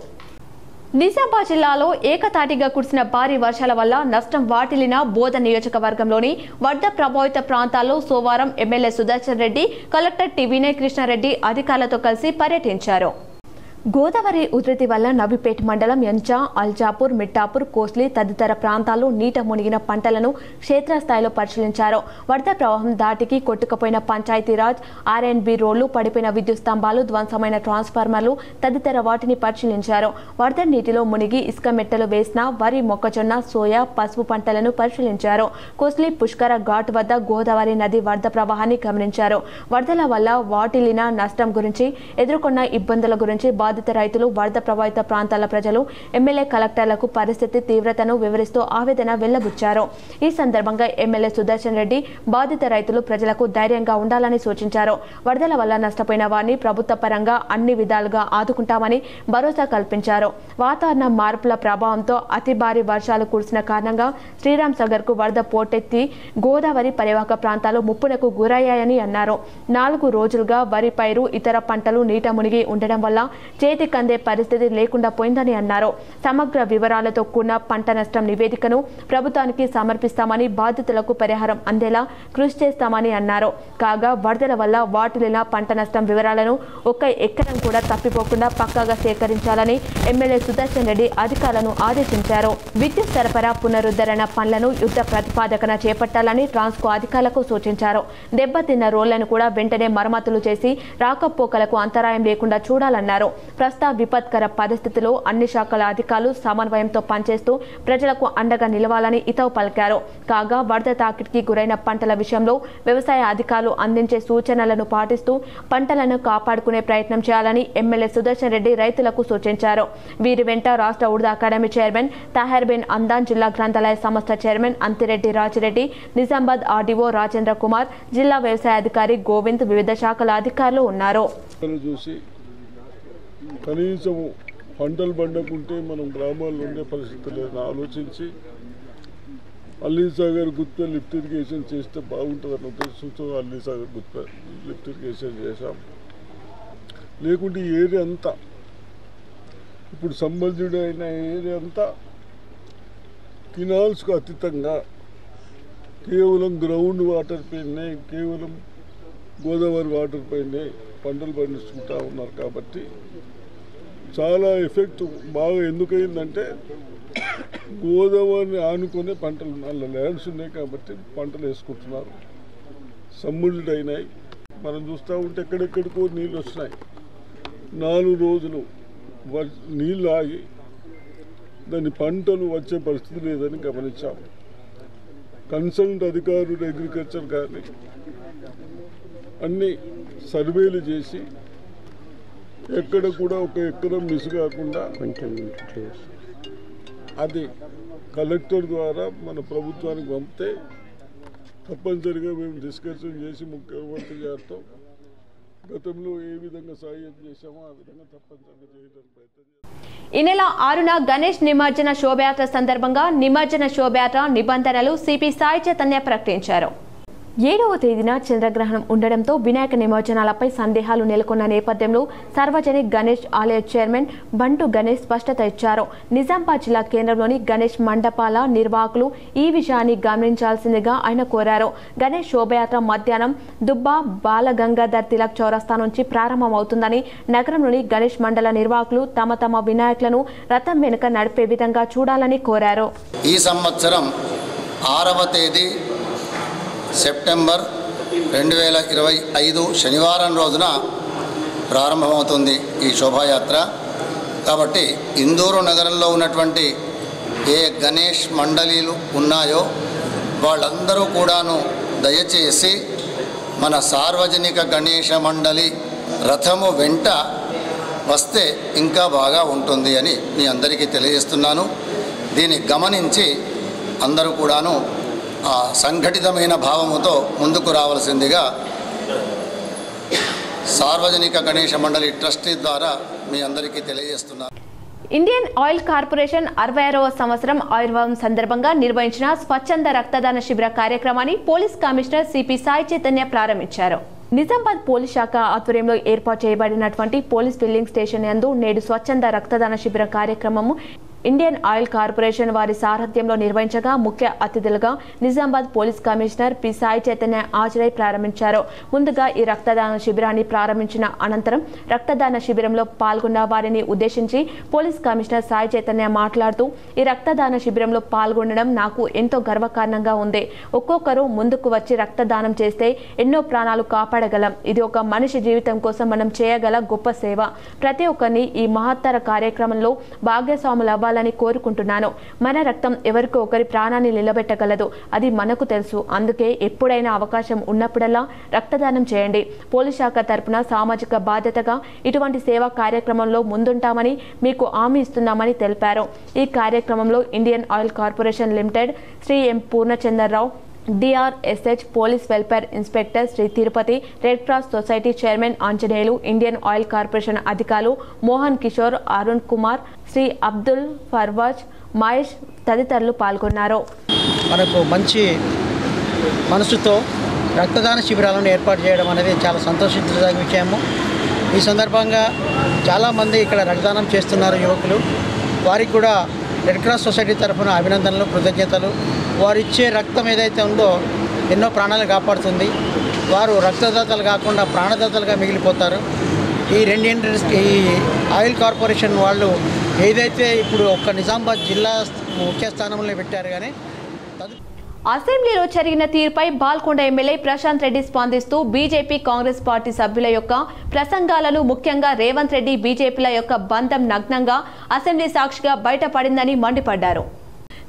నిజామాబాద్ జిల్లాలో ఏకతాటిగా కురిసిన భారీ వర్షాల వల్ల నష్టం వాటిల్లిన బోధ నియోజకవర్గంలోని వరద ప్రభావిత ప్రాంతాల్లో సోమవారం MLA Sudarshan Reddy, collector T Vinay Krishnareddy అధికారులతో కలిసి పర్యటించారు. గోదావరి ఉధృతి వల్ల నబిపేట్ మండలం యంచా, అల్జాపూర్, మిట్టాపూర్, కోస్లీ తదితర ప్రాంతాల్లో నీట మునిగిన పంటలను క్షేత్రస్థాయిలో పరిశీలించారు. వరద ప్రవాహం దాటికి కొట్టుకుపోయిన పంచాయతీరాజ్, ఆర్ఎండ్బి రోడ్లు, పడిపోయిన విద్యుత్ స్తంభాలు, ధ్వంసమైన ట్రాన్స్ఫార్మర్లు తదితర వాటిని పరిశీలించారు. వరద నీటిలో మునిగి ఇసుక మెట్టలు వేసిన వరి, మొక్కజొన్న, సోయా, పసుపు పంటలను పరిశీలించారు. కోస్లీ పుష్కర ఘాట్ వద్ద గోదావరి నది వరద ప్రవాహాన్ని గమనించారు. వరదల వల్ల వాటిల్లిన నష్టం గురించి, ఎదుర్కొన్న ఇబ్బందుల గురించి బాధిత రైతులు, వరద ప్రభావిత ప్రాంతాల ప్రజలు ఎమ్మెల్యే కలెక్టర్లకు పరిస్థితి తీవ్రతను వివరిస్తూ ఆవేదన వెల్లబుచ్చారు. ఈ సందర్భంగా ఎమ్మెల్యే సుదర్శన్ రెడ్డి బాధిత రైతులు, ప్రజలకు ధైర్యంగా ఉండాలని సూచించారు. వరదల వల్ల నష్టపోయిన వారిని ప్రభుత్వ పరంగా అన్ని విధాలుగా ఆదుకుంటామని భరోసా కల్పించారు. వాతావరణ మార్పుల ప్రభావంతో అతి భారీ వర్షాలు కురిసిన కారణంగా శ్రీరామ్ సాగర్ కు వరద పోటెత్తి గోదావరి పరివాహక ప్రాంతాలు ముప్పునకు గురయ్యాయని అన్నారు. 4 రోజులుగా వరి పైరు, ఇతర పంటలు నీట మునిగి ఉండడం వల్ల చేతికందే పరిస్థితి లేకుండా పోయిందని అన్నారు. సమగ్ర వివరాలతో కూడిన పంట నష్టం నివేదికను ప్రభుత్వానికి సమర్పిస్తామని, బాధితులకు పరిహారం అందేలా కృషి చేస్తామని అన్నారు. కాగా వరదల వల్ల వాటిల్లిన పంట నష్టం వివరాలను ఒక్క ఎకరం కూడా తప్పిపోకుండా పక్కాగా సేకరించాలని ఎమ్మెల్యే సుదర్శన్ రెడ్డి అధికారులను ఆదేశించారు. విద్యుత్ సరఫరా పునరుద్ధరణ పనులను యుద్ధ ప్రతిపాదకన చేపట్టాలని ట్రాన్స్కో అధికారులకు సూచించారు. దెబ్బతిన్న రోళ్లను కూడా వెంటనే మరమ్మతులు చేసి రాకపోకలకు అంతరాయం లేకుండా చూడాలన్నారు. ప్రస్తుత విపత్కర పరిస్థితిలో అన్ని శాఖల అధికారులు సమన్వయంతో పనిచేస్తూ ప్రజలకు అండగా నిలవాలని హితవు పలికారు. కాగా వరద తాకిడికి గురైన పంటల విషయంలో వ్యవసాయ అధికారులు అందించే సూచనలను పాటిస్తూ పంటలను కాపాడుకునే ప్రయత్నం చేయాలని ఎమ్మెల్యే సుదర్శన్ రెడ్డి రైతులకు సూచించారు. వీరి వెంట రాష్ట్ర ఉర్దూ అకాడమీ చైర్మన్ తాహెర్ బిన్ అందాన్, జిల్లా గ్రంథాలయ సంస్థ చైర్మన్ అంతిరెడ్డి రాజిరెడ్డి, నిజామాబాద్ ఆర్డీఓ రాజేంద్ర కుమార్, జిల్లా వ్యవసాయ అధికారి గోవింద్, వివిధ శాఖల అధికారులు ఉన్నారు. కనీసం పంటలు పండకుంటే మనం గ్రామాల్లో ఉండే పరిస్థితి లేదని ఆలోచించి అల్లీసాగర్ గుత్త లిఫ్ట్ ఇరిగేషన్ చేస్తే బాగుంటుందన్న ఉద్దేశంతో అల్లీసాగర్ గుత్త లిఫ్ట్ ఇరిగేషన్ చేశాం. లేకుంటే ఈ ఏరియా అంతా ఇప్పుడు సంబంధుడు అయిన ఏరియా అంతా కినాల్స్కు అతీతంగా కేవలం గ్రౌండ్ వాటర్ పైనే, కేవలం గోదావరి వాటర్ పైనే పంటలు పండించుకుంటా ఉన్నారు. కాబట్టి చాలా ఎఫెక్ట్ బాగా ఎందుకయిందంటే గోదావరిని ఆనుకునే పంటలు అలా ల్యాండ్స్ ఉన్నాయి కాబట్టి పంటలు వేసుకుంటున్నారు. సమ్ముళ్ళు అయినాయి. మనం చూస్తూ ఉంటే ఎక్కడెక్కడికో నీళ్ళు వచ్చినాయి. 4 రోజులు నీళ్ళు ఆగి దాని పంటలు వచ్చే పరిస్థితి లేదని గమనించాము. కన్సల్ట్ అధికారులు అగ్రికల్చర్ కానీ అన్ని సర్వేలు చేసి ఎక్కడ కూడా ఒక ఎకరం మిస్ కాకుండా అది కలెక్టర్ ద్వారా మన ప్రభుత్వానికి పంపితే తప్పనిసరిగా మేము డిస్కషన్ చేసి ముఖ్యమంత్రి గారితో గతంలో ఏ విధంగా సాయం చేశామో ఆ విధంగా తప్పనిసరిగా చేయడానికి ప్రయత్నం. ఈ నెల 6న గణేష్ నిమజ్జన శోభయాత్ర సందర్భంగా నిమజ్జన శోభయాత్ర నిబంధనలు సిపి సాయి చైతన్య ప్రకటించారు. 7వ తేదీన చంద్రగ్రహణం ఉండడంతో వినాయక నిమజ్జనాలపై సందేహాలు నెలకొన్న నేపథ్యంలో సార్వజనిక్ గణేష్ ఆలయ చైర్మన్ బంటు గణేష్ స్పష్టత ఇచ్చారు. నిజామాబాద్ జిల్లా కేంద్రంలోని గణేష్ మండపాల నిర్వాహకులు ఈ విషయాన్ని గమనించాల్సిందిగా ఆయన కోరారు. గణేష్ శోభయాత్ర మధ్యాహ్నం దుబ్బా బాలగంగాధర్ తిలక్ చౌరస్తా నుంచి ప్రారంభమవుతుందని, నగరంలోని గణేష్ మండల నిర్వాహకులు తమ తమ వినాయకులను రథం వెనుక నడిపే విధంగా చూడాలని కోరారు. ఈ సంవత్సరం 6వ తేదీ సెప్టెంబర్ 2025 శనివారం రోజున ప్రారంభమవుతుంది ఈ శోభాయాత్ర. కాబట్టి ఇందూరు నగరంలో ఉన్నటువంటి ఏ గణేష్ మండలీలు ఉన్నాయో వాళ్ళందరూ కూడాను దయచేసి మన సార్వజనిక గణేష మండలి రథము వెంట వస్తే ఇంకా బాగా ఉంటుంది అని మీ అందరికీ తెలియజేస్తున్నాను. దీన్ని గమనించి అందరూ కూడాను ఆ సంఘటితమైన భావముతో ముందుకు రావాల్సిందిగా సార్వజనిక గణేష మండలి ట్రస్టీ ద్వారా మీ అందరికీ తెలియజేస్తున్నారు. ఇండియన్ ఆయిల్ కార్పొరేషన్ 66వ సంవత్సరం ఆవిర్భావం సందర్భంగా నిర్వహించిన స్వచ్ఛంద రక్తదాన శిబిర కార్యక్రమాన్ని police commissioner CP Sai Chaitanya ప్రారంభించారు. నిజామాబాద్ పోలీస్ శాఖ ఆధ్వర్యంలో ఏర్పాటు చేయబడినటువంటి పోలీస్ ఫిల్లింగ్ స్టేషన్ యందు నేడు స్వచ్ఛంద రక్తదాన శిబిర కార్యక్రమము ఇండియన్ ఆయిల్ కార్పొరేషన్ వారి సారథ్యంలో నిర్వహించగా ముఖ్య అతిథులుగా Nizamabad police commissioner P Sai Chaitanya హాజరై ప్రారంభించారు. ముందుగా ఈ రక్తదాన శిబిరాన్ని ప్రారంభించిన అనంతరం రక్తదాన శిబిరంలో పాల్గొన్న వారిని ఉద్దేశించి పోలీస్ కమిషనర్ సాయి చైతన్య మాట్లాడుతూ, ఈ రక్తదాన శిబిరంలో పాల్గొనడం నాకు ఎంతో గర్వకారణంగా ఉంది. ఒక్కొక్కరు ముందుకు వచ్చి రక్తదానం చేస్తే ఎన్నో ప్రాణాలు కాపాడగలం. ఇది ఒక మనిషి జీవితం కోసం మనం చేయగల గొప్ప సేవ. ప్రతి ఒక్కరిని ఈ మహత్తర కార్యక్రమంలో భాగస్వాములు అవ్వాలని కోరుకుంటున్నాను. మన రక్తం ఎవరికో ఒకరి ప్రాణాన్ని నిలబెట్టగలదు, అది మనకు తెలుసు. అందుకే ఎప్పుడైనా అవకాశం ఉన్నప్పుడల్లా రక్తదానం చేయండి. పోలీస్ శాఖ తరపున సామాజిక బాధ్యతగా ఇటువంటి సేవా కార్యక్రమంలో ముందుంటామని మీకు హామీ ఇస్తున్నామని తెలిపారు. ఈ కార్యక్రమంలో Indian oil corporation limited Shri M Purnachandra Rao, DRSH police welfare inspector Shri Tirupati, red cross society chairman Anjaneyulu, Indian oil corporation అధికారులు మోహన్ కిషోర్, అరుణ్ కుమార్, శ్రీ అబ్దుల్ ఫర్వాజ్, మహేష్ తదితరులు పాల్గొన్నారు. మనకు మంచి మనసుతో రక్తదాన శిబిరాలను ఏర్పాటు చేయడం అనేది చాలా సంతోషించదగిన విషయము. ఈ సందర్భంగా చాలామంది ఇక్కడ రక్తదానం చేస్తున్నారు యువకులు. వారికి కూడా రెడ్ క్రాస్ సొసైటీ తరఫున అభినందనలు, కృతజ్ఞతలు. వారు ఇచ్చే రక్తం ఏదైతే ఉందో ఎన్నో ప్రాణాలు కాపాడుతుంది. వారు రక్తదాతలు కాకుండా ప్రాణదాతలుగా మిగిలిపోతారు. ఈ ఆయిల్ కార్పొరేషన్ వాళ్ళు ఏదైతే ఇప్పుడు ఒక్క నిజామాబాద్ జిల్లా ముఖ్య స్థానంలో పెట్టారు. కానీ అసెంబ్లీలో జరిగిన తీరుపై బాల్కొండ ఎమ్మెల్యే ప్రశాంత్ రెడ్డి స్పందిస్తూ బీజేపీ కాంగ్రెస్ పార్టీ సభ్యుల యొక్క ప్రసంగాలను, ముఖ్యంగా రేవంత్ రెడ్డి బీజేపీల యొక్క బంధం నగ్నంగా అసెంబ్లీ సాక్షిగా బయటపడిందని మండిపడ్డారు.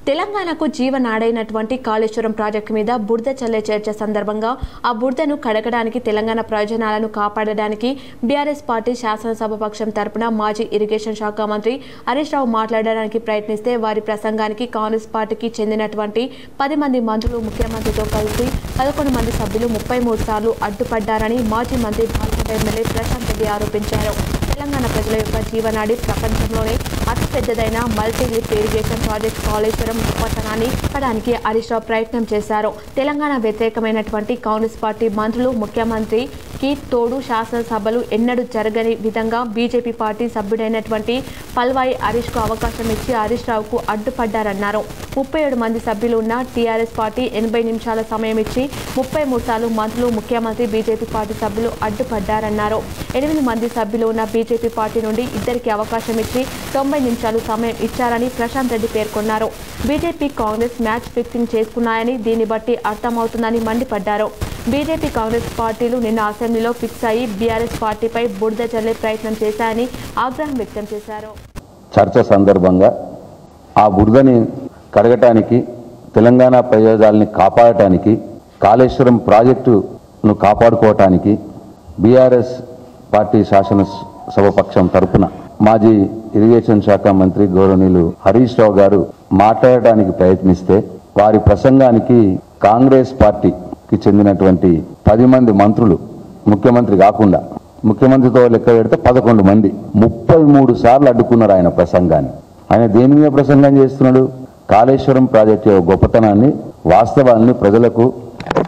తెలంగాణకు జీవనాడైనటువంటి కాళేశ్వరం ప్రాజెక్టు మీద బురద చల్లే చర్చ సందర్భంగా ఆ బురదను కడగడానికి, తెలంగాణ ప్రయోజనాలను కాపాడడానికి బీఆర్ఎస్ పార్టీ శాసనసభాపక్షం తరపున మాజీ ఇరిగేషన్ శాఖ మంత్రి హరీష్ రావు మాట్లాడడానికి ప్రయత్నిస్తే వారి ప్రసంగానికి కాంగ్రెస్ పార్టీకి చెందినటువంటి 10 మంది మంత్రులు ముఖ్యమంత్రితో కలిసి 11 మంది సభ్యులు 33 సార్లు అడ్డుపడ్డారని మాజీ మంత్రి బాల్కొండ ఎమ్మెల్యే ప్రశాంత్ రెడ్డి ఆరోపించారు. తెలంగాణ ప్రజల యొక్క జీవనాడి ప్రపంచంలోనే అతిపెద్దదైన multi lift irrigation project Kaleshwaram ఉపతనాన్ని చెప్పడానికి హరీష్ రావు ప్రయత్నం చేశారు. తెలంగాణ వ్యతిరేకమైనటువంటి కాంగ్రెస్ పార్టీ మంత్రులు ముఖ్యమంత్రికి తోడు శాసనసభలు ఎన్నడూ జరగని విధంగా బీజేపీ పార్టీ సభ్యుడైనటువంటి పల్వాయి హరీష్ కు అవకాశం ఇచ్చి హరీష్ రావుకు అడ్డుపడ్డారన్నారు. 37 మంది సభ్యులు ఉన్న టీఆర్ఎస్ పార్టీ 80 నిమిషాల సమయం ఇచ్చి 33 సార్లు మంత్రులు ముఖ్యమంత్రి బీజేపీ పార్టీ సభ్యులు అడ్డుపడ్డారన్నారు. 8 మంది సభ్యులు ఉన్న బీజేపీ పార్టీ నుండి ఇద్దరికి అవకాశం ఇచ్చి 90 నిమిషాలు సమయం ఇచ్చారని ప్రశాంత్ రెడ్డి పేర్కొన్నారు. బీజేపీ కాంగ్రెస్ మ్యాచ్ ఫిక్సింగ్ చేసుకున్నాయని దీన్ని బట్టి అర్థమవుతుందని మండిపడ్డారు. బీజేపీ కాంగ్రెస్ పార్టీలు నిన్న అసెంబ్లీలో ఫిక్స్ అయ్యి బీఆర్ఎస్ పార్టీపై బురద చల్లే ప్రయత్నం చేశాయని ఆగ్రహం వ్యక్తం చేశారు. చర్చ సందర్భంగా ఆ బురదని కడగటానికి, తెలంగాణ ప్రయోజనాల్ని కాపాడటానికి, కాళేశ్వరం ప్రాజెక్టును కాపాడుకోవటానికి బీఆర్ఎస్ పార్టీ శాసనసభాపక్షం తరపున మాజీ ఇరిగేషన్ శాఖ మంత్రి గౌరవనీయులు హరీష్ రావు గారు మాట్లాడటానికి ప్రయత్నిస్తే వారి ప్రసంగానికి కాంగ్రెస్ పార్టీకి చెందినటువంటి 10 మంది మంత్రులు, ముఖ్యమంత్రి కాకుండా ముఖ్యమంత్రితో లెక్క పెడితే 11 మంది 33 సార్లు అడ్డుకున్నారు ఆయన ప్రసంగాన్ని. ఆయన దేని మీద ప్రసంగం చేస్తున్నాడు? కాళేశ్వరం ప్రాజెక్టు యొక్క గొప్పతనాన్ని, వాస్తవాన్ని ప్రజలకు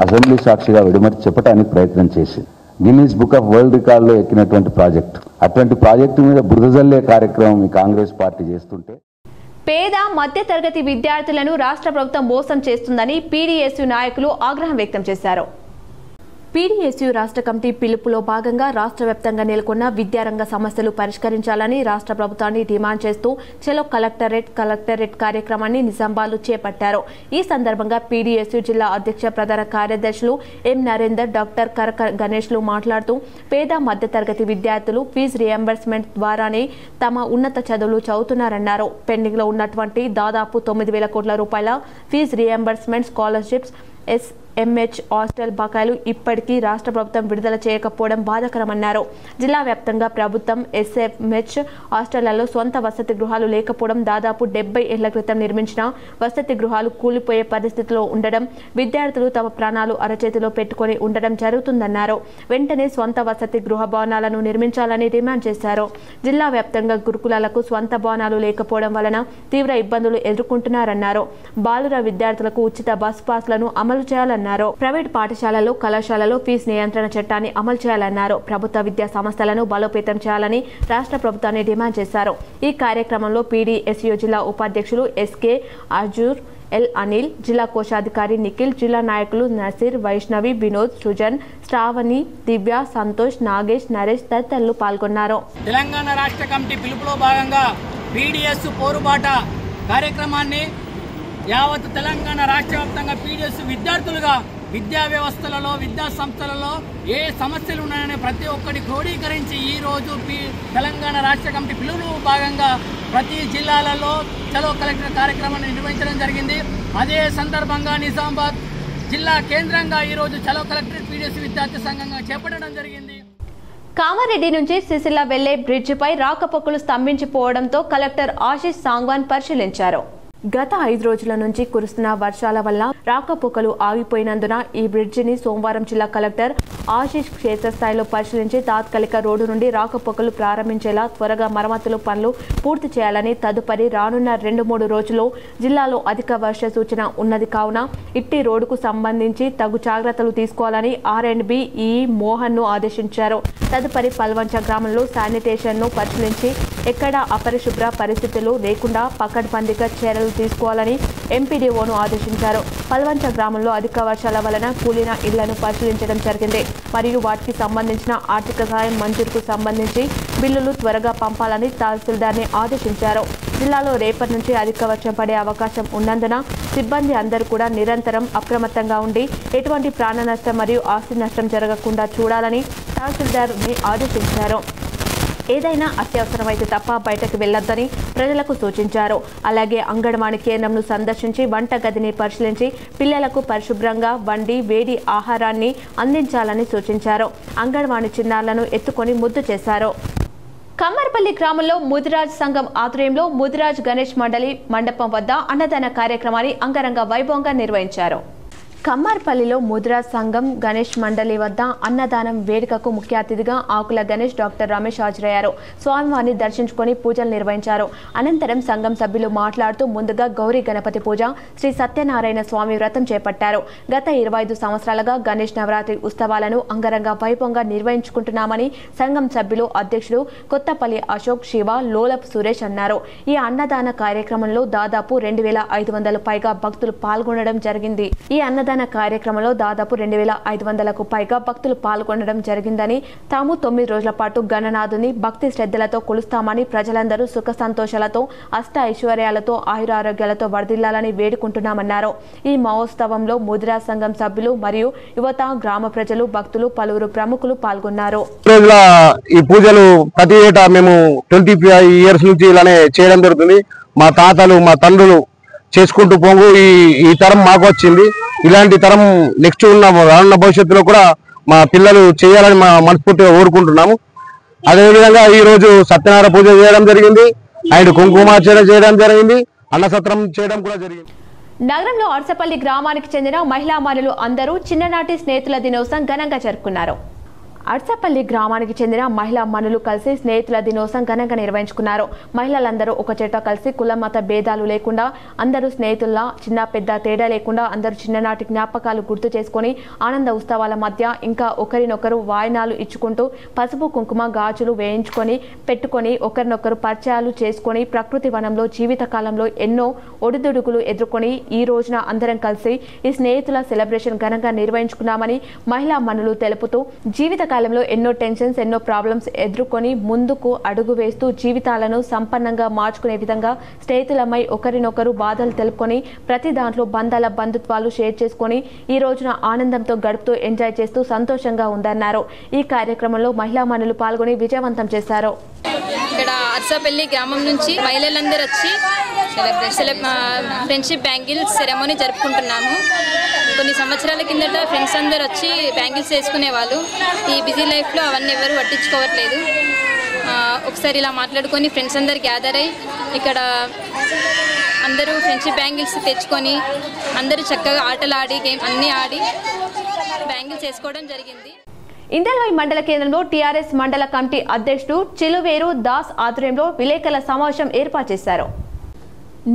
అసెంబ్లీ సాక్షిగా విడమర్చి చెప్పడానికి ప్రయత్నం చేసి గిన్నీస్ బుక్ ఆఫ్ వరల్డ్ రికార్డులో ఎక్కినటువంటి ప్రాజెక్టు, అటువంటి ప్రాజెక్టు మీద బురద జల్లే కార్యక్రమం ఈ కాంగ్రెస్ పార్టీ చేస్తుంటే పేద మధ్యతరగతి విద్యార్థులను రాష్ట్ర ప్రభుత్వం మోసం చేస్తుందని పీడీఎస్యూ నాయకులు ఆగ్రహం వ్యక్తం చేశారు. పీడీఎస్యూ రాష్ట్ర కమిటీ పిలుపులో భాగంగా రాష్ట్ర వ్యాప్తంగా నెలకొన్న విద్యారంగ సమస్యలు పరిష్కరించాలని రాష్ట్ర ప్రభుత్వాన్ని డిమాండ్ చేస్తూ చలో కలెక్టరేట్ కార్యక్రమాన్ని నిజామాబాద్లో చేపట్టారు. ఈ సందర్భంగా పీడీఎస్యూ జిల్లా అధ్యక్ష ప్రధాన కార్యదర్శులు ఎం నరేందర్, డాక్టర్ కరక గణేష్లు మాట్లాడుతూ పేద మధ్యతరగతి విద్యార్థులు ఫీజు రియంబర్స్మెంట్ ద్వారానే తమ ఉన్నత చదువులు చదువుతున్నారన్నారు. పెండింగ్లో ఉన్నటువంటి దాదాపు 9,000 కోట్ల రూపాయల fee reimbursement, scholarships, MH hostel బకాయిలు ఇప్పటికీ రాష్ట్ర ప్రభుత్వం విడుదల చేయకపోవడం బాధాకరమన్నారు. జిల్లా వ్యాప్తంగా ప్రభుత్వం ఎస్ఎంహెచ్ హాస్టళ్లలో సొంత వసతి గృహాలు లేకపోవడం, దాదాపు 70 ఏళ్ల క్రితం నిర్మించిన వసతి గృహాలు కూలిపోయే పరిస్థితిలో ఉండడం, విద్యార్థులు తమ ప్రాణాలు అరచేతిలో పెట్టుకుని ఉండడం జరుగుతుందన్నారు. వెంటనే స్వంత వసతి గృహ భవనాలను నిర్మించాలని డిమాండ్ చేశారు. జిల్లా వ్యాప్తంగా గురుకులాలకు స్వంత భవనాలు లేకపోవడం వలన తీవ్ర ఇబ్బందులు ఎదుర్కొంటున్నారన్నారు. బాలుర విద్యార్థులకు ఉచిత బస్ పాస్లను అమలు చేయాలన్నారు. ప్రైవేట్ పాఠశాలలు, కళాశాలలో ఫీజు నియంత్రణ చట్టాన్ని అమలు చేయాలన్నారు. ప్రభుత్వ విద్యా సంస్థలను బలోపేతం చేయాలని రాష్ట్ర ప్రభుత్వాన్ని డిమాండ్ చేశారు. ఈ కార్యక్రమంలో పీడీఎస్యూ జిల్లా ఉపాధ్యక్షులు ఎస్కే అజూర్, ఎల్ అనిల్, జిల్లా కోశాధికారి నిఖిల్, జిల్లా నాయకులు నసీర్, వైష్ణవి, వినోద్, సృజన్, శ్రావణి, దివ్య, సంతోష్, నాగేష్, నరేష్ తదితరులు పాల్గొన్నారు. తెలంగాణ రాష్ట్ర కమిటీ పిలుపులో భాగంగా పీడీఎస్ పోరుబాట కార్యక్రమాన్ని యావత్ తెలంగాణ రాష్ట్ర వ్యాప్తంగా పీడీఎస్ విద్యార్థులుగా విద్యా వ్యవస్థలలో, విద్యా సంస్థలలో ఏ సమస్యలు ఉన్నాయని ప్రతి ఒక్కటి క్రోడీకరించి ఈరోజు తెలంగాణ రాష్ట్ర కమిటీ పిలుపులో భాగంగా ప్రతి జిల్లాలలో చలో కలెక్టర్ కార్యక్రమాన్ని నిర్వహించడం జరిగింది. అదే సందర్భంగా నిజామాబాద్ జిల్లా కేంద్రంగా ఈరోజు చలో కలెక్టర్ పీడీఎస్ విద్యార్థి సంఘంగా చేపట్టడం జరిగింది. కామారెడ్డి నుంచి సిరిసిల్ల వెళ్లే బ్రిడ్జిపై రాకపోకలు స్తంభించిపోవడంతో కలెక్టర్ ఆశీష్ సాంగ్వాన్ పరిశీలించారు. గత 5 రోజుల నుంచి కురుస్తున్న వర్షాల వల్ల రాకపోకలు ఆగిపోయినందున ఈ బ్రిడ్జిని సోమవారం జిల్లా కలెక్టర్ ఆశీష్ క్షేత్రస్థాయిలో పరిశీలించి తాత్కాలిక రోడ్డు నుండి రాకపోకలు ప్రారంభించేలా త్వరగా మరమ్మతుల పనులు పూర్తి చేయాలని, తదుపరి రానున్న 2-3 రోజుల్లో జిల్లాలో అధిక వర్ష సూచన ఉన్నది కావున ఇట్టి రోడ్డుకు సంబంధించి తగు జాగ్రత్తలు తీసుకోవాలని R&B ఈ మోహన్ ను ఆదేశించారు. తదుపరి పల్వంచ గ్రామంలో శానిటేషన్ ను పరిశీలించి ఎక్కడా అపరిశుభ్ర పరిస్థితులు లేకుండా పకడ్బందీగా చర్యలు తీసుకోవాలని ఎంపీడీఓను ఆదేశించారు. పల్వంచ గ్రామంలో అధిక వర్షాల వలన కూలిన ఇళ్లను పరిశీలించడం జరిగింది మరియు వాటికి సంబంధించిన ఆర్థిక సహాయం మంజూరుకు సంబంధించి బిల్లులు త్వరగా పంపాలని తహసీల్దార్ని ఆదేశించారు. జిల్లాలో రేపటి నుంచి అధిక వర్షం పడే అవకాశం ఉన్నందున సిబ్బంది అందరూ కూడా నిరంతరం అప్రమత్తంగా ఉండి ఎటువంటి ప్రాణ నష్టం మరియు ఆస్తి నష్టం జరగకుండా చూడాలని తహసీల్దార్ని ఆదేశించారు. ఏదైనా అత్యవసరమైతే తప్ప బయటకు వెళ్లొద్దని ప్రజలకు సూచించారు. అలాగే అంగన్వాడీ కేంద్రంను సందర్శించి వంట గదిని పరిశీలించి పిల్లలకు పరిశుభ్రంగా వండి వేడి ఆహారాన్ని అందించాలని సూచించారు. అంగన్వాడీ చిన్నారులను ఎత్తుకొని ముద్దు చేశారు. కమ్మర్పల్లి గ్రామంలో ముదిరాజ్ సంఘం ఆధ్వర్యంలో ముదిరాజ్ గణేష్ మండలి మండపం వద్ద అన్నదాన కార్యక్రమాన్ని అంగరంగ వైభవంగా నిర్వహించారు. కమ్మార్పల్లిలో ముద్రా సంఘం గణేష్ మండలి వద్ద అన్నదానం వేడుకకు ముఖ్య అతిథిగా ఆకుల గణేష్ డాక్టర్ రమేష్ హాజరయ్యారు. స్వామివారిని దర్శించుకొని పూజలు నిర్వహించారు. అనంతరం సంఘం సభ్యులు మాట్లాడుతూ ముందుగా గౌరీ గణపతి పూజ, శ్రీ సత్యనారాయణ స్వామి వ్రతం చేపట్టారు. గత 25 సంవత్సరాలుగా గణేష్ నవరాత్రి ఉత్సవాలను అంగరంగ వైభవంగా నిర్వహించుకుంటున్నామని సంఘం సభ్యులు అధ్యక్షుడు కొత్తపల్లి అశోక్, శివ, లోలప్ సురేష్ అన్నారు. ఈ అన్నదాన కార్యక్రమంలో దాదాపు 2500 పైగా భక్తులు పాల్గొనడం జరిగింది. ఈ అన్నదాన కార్యక్రమంలో దాదాపు 2500కు పైగా భక్తులు పాల్గొనడం జరిగిందని, తాము 9 రోజుల పాటు గణనాథుని భక్తి శ్రద్ధలతో కొలుస్తామని, ప్రజలందరూ సుఖ సంతోషాలతో అష్ట ఐశ్వర్యాలతో ఆయురారోగ్యాలతో వర్ధిల్లాలని వేడుకుంటున్నామన్నారు. ఈ మహోత్సవంలో ముద్రా సంఘం సభ్యులు మరియు యువత, గ్రామ ప్రజలు, భక్తులు, పలువురు ప్రముఖులు పాల్గొన్నారు. ఈ పూజలు ప్రతి ఏటా మేము 25 ఇయర్స్ నుంచి ఇలానే చేయడం జరుగుతుంది. మా తాతలు, మా తండ్రులు చేసుకుంటూ పోగు ఈ తరం మాకు వచ్చింది. ఇలాంటి తరం నెక్స్ట్ రానున్న భవిష్యత్తులో కూడా మా పిల్లలు చేయాలని మా మనస్ఫూర్తిగా కోరుకుంటున్నాము. అదేవిధంగా ఈ రోజు సత్యనారాయణ పూజ చేయడం జరిగింది, అండ్ కుంకుమార్చన చేయడం జరిగింది, అన్నసత్రం చేయడం కూడా జరిగింది. నగరంలో అర్సపల్లి గ్రామానికి చెందిన మహిళా మనులు అందరూ చిన్ననాటి స్నేహితుల దినోత్సవం ఘనంగా జరుపుకున్నారు. అర్సపల్లి గ్రామానికి చెందిన మహిళా మనులు కలిసి స్నేహితుల దినోత్సవం ఘనంగా నిర్వహించుకున్నారు. మహిళలందరూ ఒక చెట్ట కలిసి కుల మత భేదాలు లేకుండా అందరూ స్నేహితుల్లా, చిన్న పెద్ద తేడా లేకుండా అందరూ చిన్ననాటి జ్ఞాపకాలు గుర్తు చేసుకుని ఆనంద ఉత్సవాల మధ్య ఇంకా ఒకరినొకరు వాయినాలు ఇచ్చుకుంటూ పసుపు కుంకుమ గాజులు వేయించుకొని పెట్టుకొని ఒకరినొకరు పరిచయాలు చేసుకొని ప్రకృతి వనంలో జీవితకాలంలో ఎన్నో ఒడిదుడుకులు ఎదుర్కొని ఈ రోజున అందరం కలిసి ఈ స్నేహితుల సెలబ్రేషన్ ఘనంగా నిర్వహించుకున్నామని మహిళా మనులు తెలుపుతూ, జీవిత కాలంలో ఎన్నో టెన్షన్స్, ఎన్నో ప్రాబ్లమ్స్ ఎదుర్కొని ముందుకు అడుగు వేస్తూ జీవితాలను సంపన్నంగా మార్చుకునే విధంగా స్నేహితులమై ఒకరినొకరు బాధలు తెలుపుకొని ప్రతి దాంట్లో బంధాల బంధుత్వాలు షేర్ చేసుకొని ఈ రోజున ఆనందంతో గడుపుతూ ఎంజాయ్ చేస్తూ సంతోషంగా ఉందన్నారు. ఈ కార్యక్రమంలో మహిళా మనులు పాల్గొని విజయవంతం చేశారు. ఇక్కడ అర్సపల్లి గ్రామం నుంచి మహిళలందరూ వచ్చి ఫ్రెండ్షిప్ బ్యాంగిల్స్ సెరమోనీ జరుపుకుంటున్నాము. కొన్ని సంవత్సరాల కిందట ఫ్రెండ్స్ అందరు వచ్చి బ్యాంగిల్స్ వేసుకునేవాళ్ళు. ఈ బిజీ లైఫ్లో అవన్నీ ఎవరు పట్టించుకోవట్లేదు. ఒకసారి ఇలా మాట్లాడుకొని ఫ్రెండ్స్ అందరు గ్యాదర్ అయ్యి ఇక్కడ అందరూ ఫ్రెండ్షిప్ బ్యాంగిల్స్ తెచ్చుకొని అందరూ చక్కగా ఆటలు ఆడి గేమ్ అన్నీ ఆడి బ్యాంగిల్స్ వేసుకోవడం జరిగింది. ఇందల్వాయి మండల కేంద్రంలో టీఆర్ఎస్ మండల కమిటీ అధ్యక్షుడు చిలువేరు దాస్ ఆధ్వర్యంలో విలేకరుల సమావేశం ఏర్పాటు చేశారు.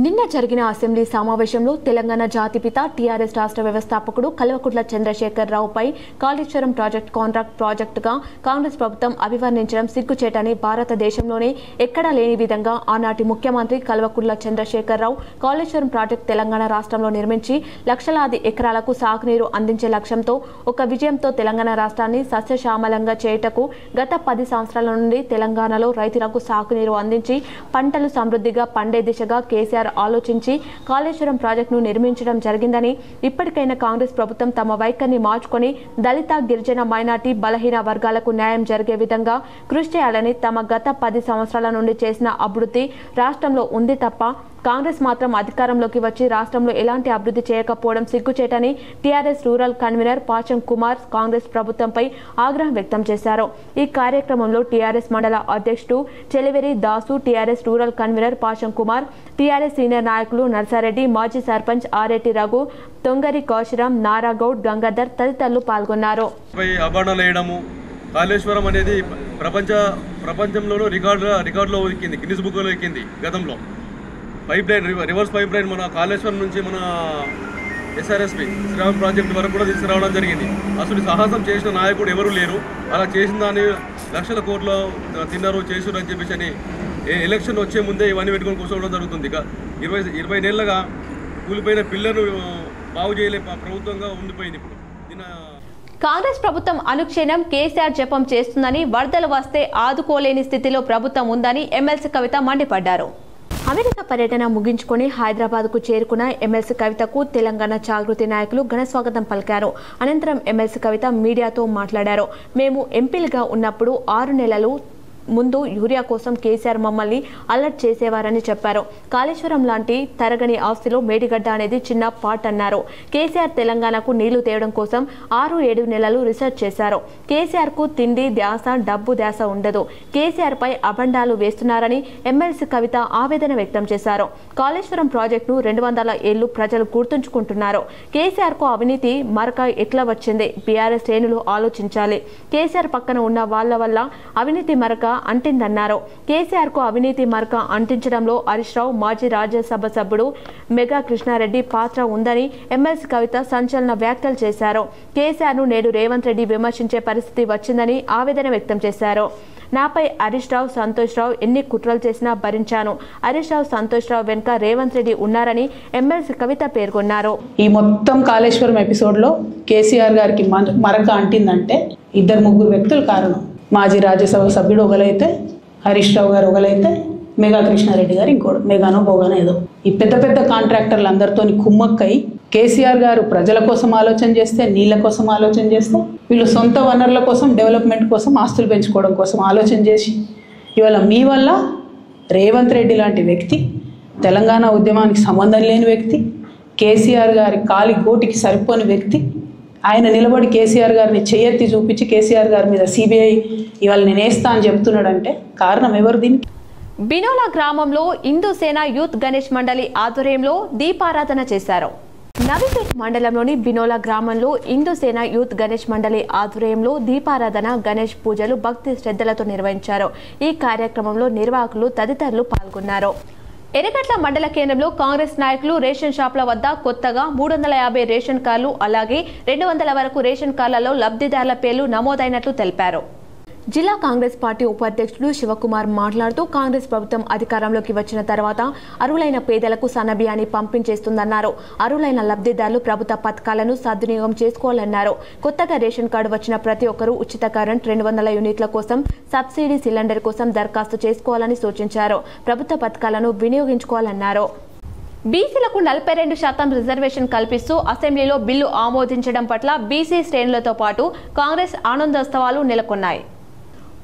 నిన్న జరిగిన అసెంబ్లీ సమావేశంలో తెలంగాణ జాతిపిత టీఆర్ఎస్ రాష్ట్ర వ్యవస్థాపకుడు కల్వకుంట్ల చంద్రశేఖర్ రావుపై కాళేశ్వరం ప్రాజెక్టు కాంట్రాక్ట్ ప్రాజెక్టుగా కాంగ్రెస్ ప్రభుత్వం అభివర్ణించడం సిగ్గుచేటని భారతదేశంలోనే ఎక్కడా లేని విధంగా ఆనాటి ముఖ్యమంత్రి కల్వకుంట్ల చంద్రశేఖర్ రావు కాళేశ్వరం ప్రాజెక్టు తెలంగాణ రాష్ట్రంలో నిర్మించి లక్షలాది ఎకరాలకు సాగునీరు అందించే లక్ష్యంతో ఒక విజయంతో తెలంగాణ రాష్ట్రాన్ని సస్యశ్యామలంగా చేయుటకు గత 10 సంవత్సరాల నుండి తెలంగాణలో రైతులకు సాగునీరు అందించి పంటలు సమృద్ధిగా పండే దిశగా కేసీఆర్ ఆలోచించి కాళేశ్వరం ప్రాజెక్టును నిర్మించడం జరిగిందని, ఇప్పటికైనా కాంగ్రెస్ ప్రభుత్వం తమ వైఖరిని మార్చుకొని దళిత, గిరిజన, మైనార్టీ, బలహీన వర్గాలకు న్యాయం జరిగే విధంగా కృషి చేయాలని, తమ గత 10 సంవత్సరాల నుండి చేసిన అభివృద్ధి రాష్ట్రంలో ఉంది తప్ప కాంగ్రెస్ మాత్రం అధికారంలోకి వచ్చి రాష్ట్రంలో ఎలాంటి అభివృద్ధి చేయకపోవడం సిగ్గుచేటని TRS rural convener Pacham Kumar Congress ప్రభుత్వంపై ఆగ్రహం వ్యక్తం చేశారు. ఈ కార్యక్రమంలో టీఆర్ఎస్ మండల అధ్యక్షుడు Cheliveri Dasu, TRS rural convener Pacham Kumar, TRS senior నాయకులు నర్సారెడ్డి, మాజీ సర్పంచ్ ఆరెడ్డి రఘు, తొంగరి కౌశిరాం, నారాగౌడ్, గంగాధర్ తదితరులు పాల్గొన్నారు. కాళేశ్వరం అనేది ప్రపంచంలోనూ రికార్డులో ఎక్కింది, గిన్నిస్ బుక్లో ఎక్కింది. గతంలో pipe line, reverse pipe line మన కాళేశ్వరం నుంచి మన ఎస్ఆర్ఎస్పి శ్రీరామ్ ప్రాజెక్ట్ వరకు కూడా తీసుకురావడం జరిగింది. అసలు సాహసం చేసిన నాయకుడు ఎవరు లేరు. అలా చేసిన దాన్ని లక్షల కోట్లు తిన్నారు, చేసారు అని చెప్పేసి అని ఎలక్షన్ వచ్చే ముందే ఇవన్నీ పెట్టుకొని కూర్చోవడం జరుగుతుంది. 20 నెలలుగా కూలిపోయిన పిల్లలు బాగు చేయలే ప్రభుత్వంగా ఉండిపోయింది. ఇప్పుడు కాంగ్రెస్ ప్రభుత్వం అనుక్షణం కేసీఆర్ జపం చేస్తుందని, వరదలు వస్తే ఆదుకోలేని స్థితిలో ప్రభుత్వం ఉందని ఎమ్మెల్సీ కవిత మండిపడ్డారు. అమెరికా పర్యటన ముగించుకొని హైదరాబాద్కు చేరుకున్న ఎమ్మెల్సీ కవితకు తెలంగాణ జాగృతి నాయకులు ఘన స్వాగతం పలికారు. అనంతరం ఎమ్మెల్సీ కవిత మీడియాతో మాట్లాడారు. మేము ఎంపీలుగా ఉన్నప్పుడు 6 నెలలు ముందు యూరియా కోసం కేసీఆర్ మమ్మల్ని అలర్ట్ చేసేవారని చెప్పారు. కాళేశ్వరం లాంటి తరగని ఆస్తిలో మేడిగడ్డ అనేది చిన్న పార్ట్ అన్నారు. కేసీఆర్ తెలంగాణకు నీళ్లు తేవడం కోసం 6-7 నెలలు రీసెర్చ్ చేశారు. కేసీఆర్ కు తిండి ధ్యాస డబ్బు ధ్యాస ఉండదు. కేసీఆర్ పై అబండాలు వేస్తున్నారని ఎమ్మెల్సీ కవిత ఆవేదన వ్యక్తం చేశారు. కాళేశ్వరం ప్రాజెక్టును 200 ఏళ్లు ప్రజలు గుర్తుంచుకుంటున్నారు. కేసీఆర్ కు అవినీతి మరక ఎట్లా వచ్చింది? బీఆర్ఎస్ శ్రేణులు ఆలోచించాలి. కేసీఆర్ పక్కన ఉన్న వాళ్ళ వల్ల అవినీతి మరక అంటిందన్నారు. కేసీఆర్ కు అవినీతి మరక అంటించడంలో హరీష్ రావు మాజీ రాజ్యసభ సభ్యుడు మెగా కృష్ణారెడ్డి పాత్ర ఉందని ఎమ్మెల్సీ కవిత సంచలన వ్యాఖ్యలు చేశారు. కేసీఆర్ ను నేడు రేవంత్ రెడ్డి విమర్శించే పరిస్థితి వచ్చిందని ఆవేదన వ్యక్తం చేశారు. నాపై హరీష్ రావు సంతోష్ రావు ఎన్ని కుట్రలు చేసినా భరించాను. హరీష్ రావు సంతోష్ రావు వెనుక రేవంత్ రెడ్డి ఉన్నారని ఎమ్మెల్సీ కవిత పేర్కొన్నారు. ఈ మొత్తం కాళేశ్వరం ఎపిసోడ్లో కేసీఆర్ గారికి మరక అంటిందంటే 2-3 వ్యక్తులు కారణం. మాజీ రాజ్యసభ సభ్యుడు ఒకలైతే, హరీష్ రావు గారు ఒకలైతే, మెగా కృష్ణారెడ్డి గారు ఇంకోడు, మెగానో బోగానో ఏదో. ఈ పెద్ద పెద్ద కాంట్రాక్టర్లు అందరితో కుమ్మక్కై కేసీఆర్ గారు ప్రజల కోసం ఆలోచన చేస్తే, నీళ్ల కోసం ఆలోచన చేస్తే, వీళ్ళు సొంత వనరుల కోసం, డెవలప్మెంట్ కోసం, ఆస్తులు పెంచుకోవడం కోసం ఆలోచన చేసి ఇవాళ మీ వల్ల రేవంత్ రెడ్డి లాంటి వ్యక్తి, తెలంగాణ ఉద్యమానికి సంబంధం లేని వ్యక్తి, కేసీఆర్ గారి కాలి గోటికి సరిపోని వ్యక్తి, ఆయన నిలబడి కేసీఆర్ గారిని చేయెత్తి చూపించి కేసీఆర్ గారి మీద సిబిఐ ఇవాళ నేను వేస్తా అని చెప్తున్నాడంటే కారణం ఎవరు దీనికి? బినోలా గ్రామంలో హిందూ సేన యూత్ గణేష్ మండలి ఆధ్వర్యంలో దీపారాధన చేశారు. నవీపేట్ మండలంలోని బినోలా గ్రామంలో హిందూ సేన యూత్ గణేష్ మండలి ఆధ్వర్యంలో దీపారాధన గణేష్ పూజలు భక్తి శ్రద్ధలతో నిర్వహించారు. ఈ కార్యక్రమంలో నిర్వాహకులు తదితరులు పాల్గొన్నారు. ఎర్రగట్ల మండల కేంద్రంలో కాంగ్రెస్ నాయకులు రేషన్ షాపుల వద్ద కొత్తగా 350 రేషన్ కార్డులు అలాగే 200 వరకు రేషన్ కార్డులలో లబ్ధిదారుల పేర్లు నమోదైనట్లు తెలిపారు. జిల్లా కాంగ్రెస్ పార్టీ ఉపాధ్యక్షుడు శివకుమార్ మాట్లాడుతూ కాంగ్రెస్ ప్రభుత్వం అధికారంలోకి వచ్చిన తర్వాత అర్హులైన పేదలకు సన్నబియ్యాన్ని పంపించేస్తుందన్నారు. అర్హులైన లబ్ధిదారులు ప్రభుత్వ పథకాలను సద్వినియోగం చేసుకోవాలన్నారు. కొత్తగా రేషన్ కార్డు వచ్చిన ప్రతి ఒక్కరూ ఉచిత కరెంట్ 200 యూనిట్ల కోసం సబ్సిడీ సిలిండర్ కోసం దరఖాస్తు చేసుకోవాలని సూచించారు. ప్రభుత్వ పథకాలను వినియోగించుకోవాలన్నారు. బీసీలకు 42% రిజర్వేషన్ కల్పిస్తూ అసెంబ్లీలో బిల్లు ఆమోదించడం పట్ల బీసీ శ్రేణులతో పాటు కాంగ్రెస్ ఆనందోత్సవాలు నెలకొన్నాయి.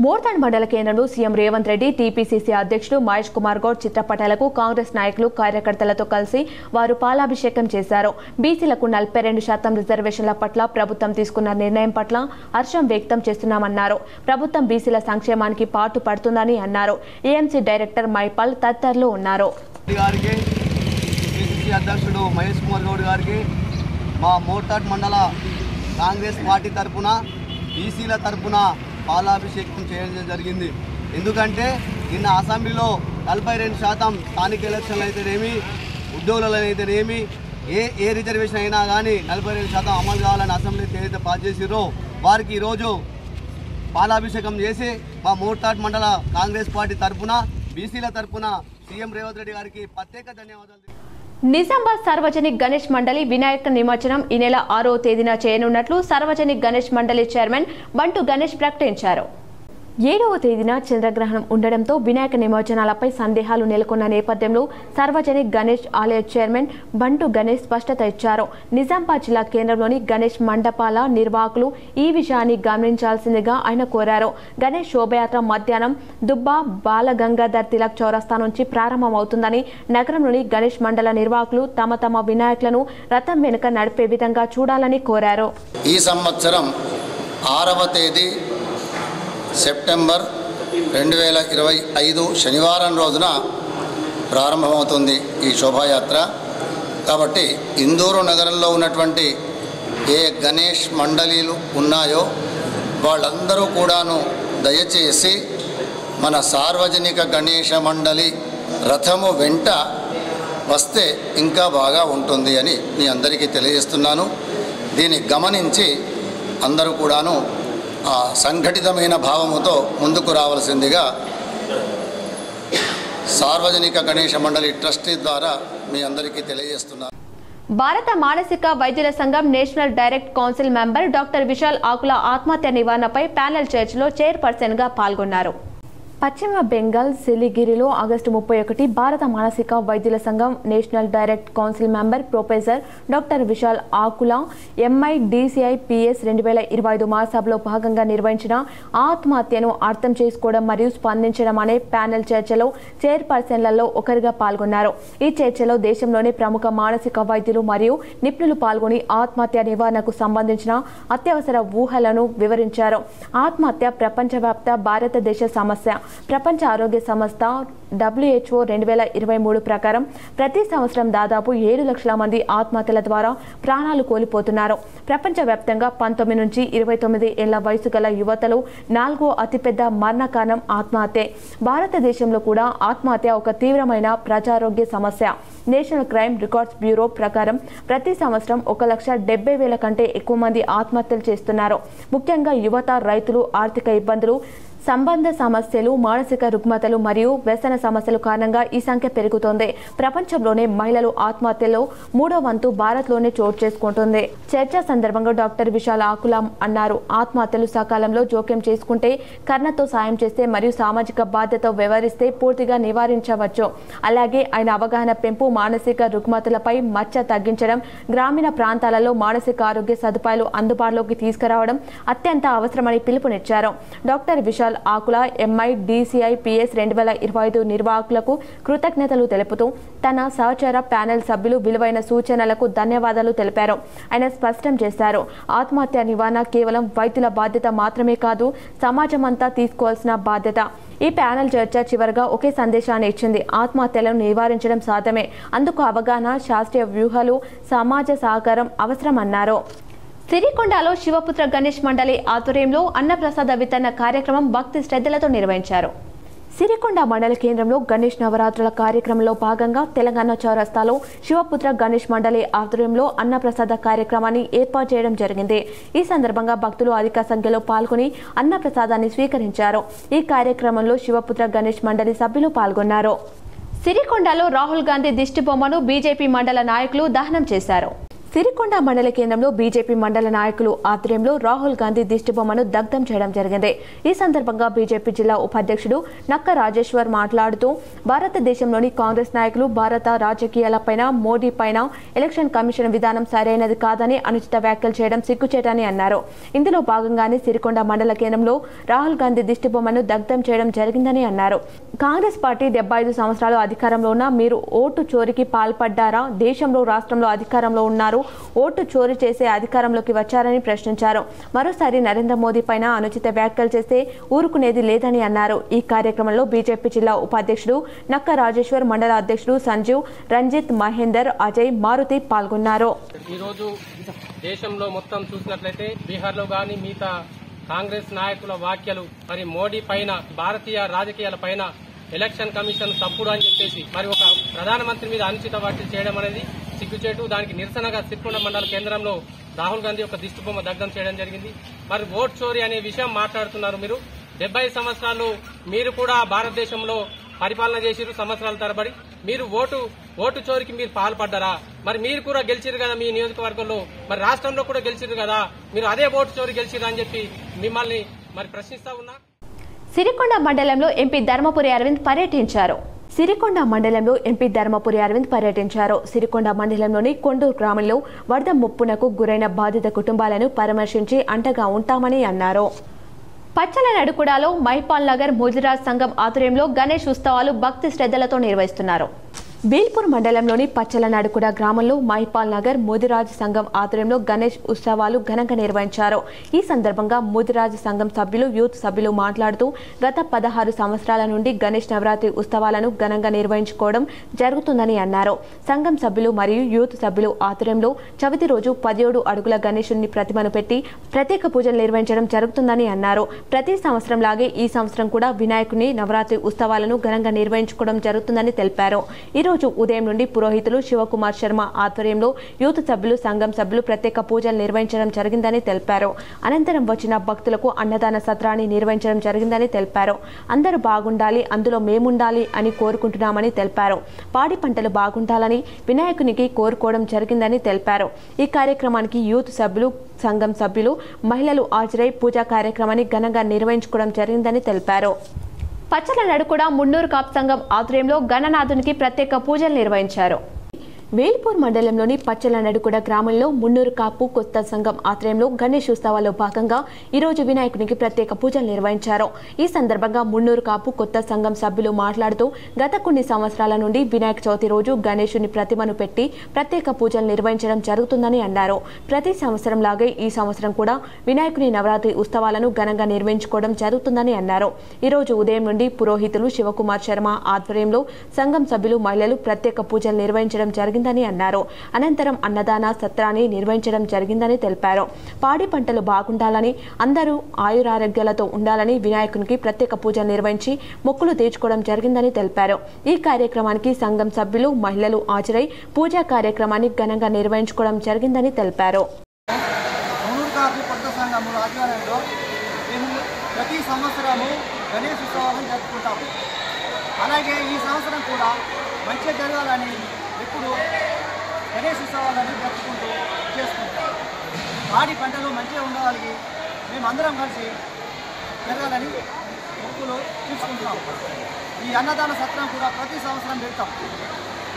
మోర్తాడ్ మండల కేంద్రంలో సీఎం రేవంత్ రెడ్డి, టీపీసీసీ అధ్యక్షుడు మహేష్ కుమార్ గౌడ్ చిత్రపటాలకు కాంగ్రెస్ నాయకులు కార్యకర్తలతో కలిసి వారు పాలాభిషేకం చేశారు. బీసీలకు 42% రిజర్వేషన్ల పట్ల ప్రభుత్వం తీసుకున్న నిర్ణయం పట్ల హర్షం వ్యక్తం చేస్తున్నామన్నారు. ప్రభుత్వం బీసీల సంక్షేమానికి పాటు పడుతుందని అన్నారు. ఏఎంసీ డైరెక్టర్ మైపాల్ తదితరులు ఉన్నారు. అధ్యక్షుడు మహేష్ కుమార్ గౌడ్ గారికి మా మోర్తాడ్ మండల కాంగ్రెస్ పార్టీ తరఫున బీసీల తరఫున పాలాభిషేకం చేయడం జరిగింది. ఎందుకంటే నిన్న అసెంబ్లీలో 42% స్థానిక ఎలక్షన్లు అయితేనేమి, ఉద్యోగులలో అయితేనేమి, ఏ రిజర్వేషన్ అయినా కానీ 42% అమలు కావాలని అసెంబ్లీ ఏదైతే పాస్ చేసిరో వారికి ఈరోజు పాలాభిషేకం చేసి మా మోర్తాడ్ మండల కాంగ్రెస్ పార్టీ తరఫున బీసీల తరఫున సీఎం రేవంత్ రెడ్డి గారికి ప్రత్యేక ధన్యవాదాలు. నిజామాబాద్ సార్వజనిక్ గణేష్ మండలి వినాయక నిమజ్జనం ఈ నెల 6వ తేదీన చేయనున్నట్లు సార్వజనిక్ గణేష్ మండలి చైర్మన్ బంటు గణేష్ ప్రకటించారు. 7వ తేదీన చంద్రగ్రహణం ఉండడంతో వినాయక నిమజ్జనాలపై సందేహాలు నెలకొన్న నేపథ్యంలో సార్వజనిక్ గణేష్ ఆలయ చైర్మన్ బంటు గణేష్ స్పష్టత ఇచ్చారు. నిజామాబాద్ జిల్లా కేంద్రంలోని గణేష్ మండపాల నిర్వాహకులు ఈ విషయాన్ని గమనించాల్సిందిగా ఆయన కోరారు. గణేష్ శోభయాత్ర మధ్యాహ్నం దుబ్బా బాలగంగాధర్ తిలక్ చౌరస్తా నుంచి ప్రారంభమవుతుందని, నగరంలోని గణేష్ మండల నిర్వాహకులు తమ తమ వినాయకులను రథం వెనుక నడిపే విధంగా చూడాలని కోరారు. ఈ సంవత్సరం 6వ తేదీ సెప్టెంబర్ 2025 శనివారం రోజున ప్రారంభమవుతుంది ఈ శోభాయాత్ర. కాబట్టి ఇందూరు నగరంలో ఉన్నటువంటి ఏ గణేష్ మండలీలు ఉన్నాయో వాళ్ళందరూ కూడాను దయచేసి మన సార్వజనిక గణేష మండలి రథము వెంట వస్తే ఇంకా బాగా ఉంటుంది అని మీ అందరికీ తెలియజేస్తున్నాను. దీన్ని గమనించి అందరూ కూడాను ఆ సంఘటితమైన భావముతో ముందుకు రావాల్సిందిగా సార్వజనిక గణేష మండలి ట్రస్టీ ద్వారా మీ అందరికీ తెలియజేస్తున్నారు. భారత మానసిక వైద్యుల సంఘం national direct council member doctor Vishal Akula ఆత్మహత్య నివారణపై ప్యానెల్ చర్చలో చైర్పర్సన్ గా పాల్గొన్నారు. పశ్చిమ బెంగాల్ సిలిగిరిలో ఆగస్టు 31 భారత మానసిక వైద్యుల సంఘం national direct council member professor doctor Vishal Akula MIDCIPS 2025 మహాసభలో భాగంగా నిర్వహించిన ఆత్మహత్యను అర్థం చేసుకోవడం మరియు స్పందించడం అనే ప్యానెల్ చర్చలో చైర్పర్సన్లలో ఒకరిగా పాల్గొన్నారు. ఈ చర్చలో దేశంలోని ప్రముఖ మానసిక వైద్యులు మరియు నిపుణులు పాల్గొని ఆత్మహత్య నివారణకు సంబంధించిన అత్యవసర ఊహలను వివరించారు. ఆత్మహత్య ప్రపంచవ్యాప్త భారతదేశ సమస్య. ప్రపంచ ఆరోగ్య సంస్థ WHO 2023 ప్రకారం ప్రతి సంవత్సరం దాదాపు 7 లక్షల మంది ఆత్మహత్యల ద్వారా ప్రాణాలు కోల్పోతున్నారు. ప్రపంచవ్యాప్తంగా 19 నుంచి 29 ఏళ్ల వయసు గల యువతలు 4వ అతిపెద్ద మరణ కారణం ఆత్మహత్య. భారతదేశంలో కూడా ఆత్మహత్య ఒక తీవ్రమైన ప్రజారోగ్య సమస్య. నేషనల్ క్రైమ్ రికార్డ్స్ బ్యూరో ప్రకారం ప్రతి సంవత్సరం 1,70,000 కంటే ఎక్కువ మంది ఆత్మహత్యలు చేస్తున్నారు. ముఖ్యంగా యువత, రైతులు, ఆర్థిక ఇబ్బందులు, సంబంధ సమస్యలు, మానసిక రుగ్మతలు మరియు వ్యసన సమస్యల కారణంగా ఈ సంఖ్య పెరుగుతోంది. ప్రపంచంలోనే మహిళలు ఆత్మహత్యలో 3వ వంతు భారత్లోనే చోటు చేసుకుంటుంది. చర్చ సందర్భంగా డాక్టర్ విశాల్ ఆకుల అన్నారు, ఆత్మహత్యలు సకాలంలో జోక్యం చేసుకుంటే, కర్ణతో సాయం చేస్తే మరియు సామాజిక బాధ్యత వ్యవహరిస్తే పూర్తిగా నివారించవచ్చు. అలాగే ఆయన అవగాహన పెంపు, మానసిక రుగ్మతలపై మచ్చ తగ్గించడం, గ్రామీణ ప్రాంతాలలో మానసిక ఆరోగ్య సదుపాయాలు అందుబాటులోకి తీసుకురావడం అత్యంత అవసరమని పిలుపునిచ్చారు. డాక్టర్ విశాల్ ఆకుల MIDCIPS 2025 నిర్వాహకులకు కృతజ్ఞతలు తెలుపుతూ తన సహచర ప్యానెల్ సభ్యులు విలువైన సూచనలకు ధన్యవాదాలు తెలిపారు. ఆయన స్పష్టం చేశారు, ఆత్మహత్య నివారణ కేవలం వైద్యుల బాధ్యత మాత్రమే కాదు, సమాజమంతా తీసుకోవాల్సిన బాధ్యత. ఈ ప్యానెల్ చర్చ చివరగా ఒకే సందేశాన్ని ఇచ్చింది, ఆత్మహత్యలను నివారించడం సాధ్యమే, అందుకు అవగాహన, శాస్త్రీయ వ్యూహాలు, సమాజ సహకారం అవసరమన్నారు. సిరికొండలో శివపుత్ర గణేష్ మండలి ఆధ్వర్యంలో అన్నప్రసాద వితరణ కార్యక్రమం భక్తి శ్రద్ధలతో నిర్వహించారు. సిరికొండ మండల కేంద్రంలో గణేష్ నవరాత్రుల కార్యక్రమంలో భాగంగా తెలంగాణ చౌరస్తాలో శివపుత్ర గణేష్ మండలి ఆధ్వర్యంలో అన్నప్రసాద కార్యక్రమాన్ని ఏర్పాటు చేయడం జరిగింది. ఈ సందర్భంగా భక్తులు అధిక సంఖ్యలో పాల్గొని అన్నప్రసాదాన్ని స్వీకరించారు. ఈ కార్యక్రమంలో శివపుత్ర గణేష్ మండలి సభ్యులు పాల్గొన్నారు. సిరికొండలో రాహుల్ గాంధీ దిష్టి బొమ్మను బీజేపీ మండల నాయకులు దహనం చేశారు. సిరికొండ మండల కేంద్రంలో బీజేపీ మండల నాయకులు ఆధ్వర్యంలో రాహుల్ గాంధీ దిష్టిబొమ్మను దగ్ధం చేయడం జరిగింది. ఈ సందర్భంగా బీజేపీ జిల్లా ఉపాధ్యక్షుడు నక్క రాజేశ్వర్ మాట్లాడుతూ, భారతదేశంలోని కాంగ్రెస్ నాయకులు భారత రాజకీయాలపైన, మోడీ పైన ఎలక్షన్ కమిషన్ విధానం సరైనది కాదని అనుచిత వ్యాఖ్యలు చేయడం సిగ్గుచేటని అన్నారు. ఇందులో భాగంగానే సిరికొండ మండల కేంద్రంలో రాహుల్ గాంధీ దిష్టిబొమ్మను దగ్ధం చేయడం జరిగిందని అన్నారు. కాంగ్రెస్ పార్టీ 75 సంవత్సరాలు అధికారంలో ఉన్న మీరు ఓటు చోరీకి పాల్పడ్డారా? దేశంలో, రాష్ట్రంలో అధికారంలో ఉన్నారు, ఓటు చోరీ చేసే అధికారంలోకి వచ్చారని ప్రశ్నించారు. మరోసారి నరేంద్ర మోదీ పైన అనుచిత వ్యాఖ్యలు చేస్తే ఊరుకునేది లేదని అన్నారు. ఈ కార్యక్రమంలో బీజేపీ జిల్లా ఉపాధ్యక్షుడు నక్క రాజేశ్వర్, మండల అధ్యక్షుడు సంజీవ్, రంజిత్, మహేందర్, అజయ్, మారుతి పాల్గొన్నారు. ఈరోజు దేశంలో మొత్తం చూసినట్లయితే బీహార్లో గాని మిగతా కాంగ్రెస్ నాయకుల వ్యాఖ్యలు, మరి మోడీ పైన, భారతీయ రాజకీయాల పైన ఎలక్షన్ కమిషన్ తప్పుడు అని చెప్పేసి మరి ఒక ప్రధానమంత్రి మీద అనుచిత వ్యాఖ్యలు చేయడం అనేది సిగ్గుచేటు. దానికి నిరసనగా సిరికొండ మండల కేంద్రంలో రాహుల్ గాంధీ ఒక దిష్టిబొమ్మ దగ్ధం చేయడం జరిగింది. మరి ఓట్ చోరీ అనే విషయం మాట్లాడుతున్నారు. మీరు 70 సంవత్సరాలు మీరు కూడా భారతదేశంలో పరిపాలన చేసిరు సంవత్సరాల తరబడి. మీరు ఓటు చోరీకి మీరు పాల్పడ్డారా? మరి మీరు కూడా గెలిచిరు కదా మీ నియోజకవర్గంలో, మరి రాష్ట్రంలో కూడా గెలిచిరు కదా, మీరు అదే ఓటు చోరీ గెలిచిరు అని చెప్పి మిమ్మల్ని మరి ప్రశ్నిస్తా ఉన్నా. సిరికొండ మండలంలో ఎంపీ ధర్మపురి అరవింద్ పర్యటించారు. సిరికొండ మండలంలో ఎంపీ ధర్మపురి అరవింద్ పర్యటించారు. సిరికొండ మండలంలోని కొండూరు గ్రామంలో వరద ముప్పునకు గురైన బాధిత కుటుంబాలను పరామర్శించి అండగా ఉంటామని అన్నారు. పచ్చల నడుకుడాలో మైపాల్ నగర్ ముదిరాజ్ సంఘం ఆధ్వర్యంలో గణేష్ ఉత్సవాలు భక్తి శ్రద్ధలతో నిర్వహిస్తున్నారు. బీల్పూర్ మండలంలోని పచ్చల నడుకుడ గ్రామంలో మైపాల్ నగర్ ముదిరాజ్ సంఘం ఆధ్వర్యంలో గణేష్ ఉత్సవాలు ఘనంగా నిర్వహించారు. ఈ సందర్భంగా ముదిరాజ్ సంఘం సభ్యులు, యూత్ సభ్యులు మాట్లాడుతూ, గత 16 సంవత్సరాల నుండి గణేష్ నవరాత్రి ఉత్సవాలను ఘనంగా నిర్వహించుకోవడం జరుగుతుందని అన్నారు. సంఘం సభ్యులు మరియు యూత్ సభ్యులు ఆధ్వర్యంలో చవితి రోజు 17 అడుగుల గణేశుని ప్రతిమను పెట్టి ప్రత్యేక పూజలు నిర్వహించడం జరుగుతుందని అన్నారు. ప్రతి సంవత్సరం లాగే ఈ సంవత్సరం కూడా వినాయకుని నవరాత్రి ఉత్సవాలను ఘనంగా నిర్వహించుకోవడం జరుగుతుందని తెలిపారు. ఈ రోజు ఉదయం నుండి పురోహితులు శివకుమార్ శర్మ ఆధ్వర్యంలో యూత్ సభ్యులు, సంఘం సభ్యులు ప్రత్యేక పూజలు నిర్వహించడం జరిగిందని తెలిపారు. అనంతరం వచ్చిన భక్తులకు అన్నదాన సత్రాన్ని నిర్వహించడం జరిగిందని తెలిపారు. అందరూ బాగుండాలి, అందులో మేముండాలి అని కోరుకుంటున్నామని తెలిపారు. పాడి పంటలు బాగుండాలని వినాయకునికి కోరుకోవడం జరిగిందని తెలిపారు. ఈ కార్యక్రమానికి యూత్ సభ్యులు, సంఘం సభ్యులు, మహిళలు హాజరై పూజా కార్యక్రమాన్ని ఘనంగా నిర్వహించుకోవడం జరిగిందని తెలిపారు. పచ్చల నడుకుడ మున్నూరు కాపు సంఘం ఆధ్వర్యంలో గణనాథునికి ప్రత్యేక పూజలు నిర్వహించారు. వేల్పూర్ మండలంలోని పచ్చల నడుకుడ గ్రామంలో మున్నూరు కాపు కొత్త సంఘం ఆధ్వర్యంలో గణేష్ ఉత్సవాల్లో భాగంగా ఈరోజు వినాయకునికి ప్రత్యేక పూజలు నిర్వహించారు. ఈ సందర్భంగా మున్నూరు కాపు కొత్త సంఘం సభ్యులు మాట్లాడుతూ గత కొన్ని సంవత్సరాల నుండి వినాయక చవితి రోజు గణేశుని ప్రతిమను పెట్టి ప్రత్యేక పూజలు నిర్వహించడం జరుగుతుందని అన్నారు. ప్రతి సంవత్సరం లాగే ఈ సంవత్సరం కూడా వినాయకుని నవరాత్రి ఉత్సవాలను ఘనంగా నిర్వహించుకోవడం జరుగుతుందని అన్నారు. ఈరోజు ఉదయం నుండి పురోహితులు శివకుమార్ శర్మ ఆధ్వర్యంలో సంఘం సభ్యులు మహిళలు ప్రత్యేక పూజలు నిర్వహించడం జరిగింది అన్నారు. అనంతరం అన్నదాన సత్రాన్ని నిర్వహించడం జరిగిందని తెలిపారు. పాడి పంటలు బాగుండాలని అందరూ ఆయురారోగ్యాలతో ఉండాలని వినాయకునికి ప్రత్యేక పూజలు నిర్వహించి మొక్కులు తీర్చుకోవడం జరిగిందని తెలిపారు. ఈ కార్యక్రమానికి సంఘం సభ్యులు మహిళలు హాజరై పూజా కార్యక్రమాన్ని ఘనంగా నిర్వహించుకోవడం జరిగిందని తెలిపారు. ప్రతి సంవత్సరము గణేష్ ఉత్సవాలను జరుపుకుంటాము. అలాగే ఈ సంవత్సరం కూడా మంచిగా జరగాలని ఇప్పుడు గణేష్ ఉత్సవాలను జరుపుకుంటూ చేసుకుంటాం. పాడి పంటలు మంచిగా ఉండడానికి మేమందరం కలిసి జరగాలని మొక్కులు తీసుకుంటున్నాం. ఈ అన్నదాన సత్రం కూడా ప్రతి సంవత్సరం పెడతాం.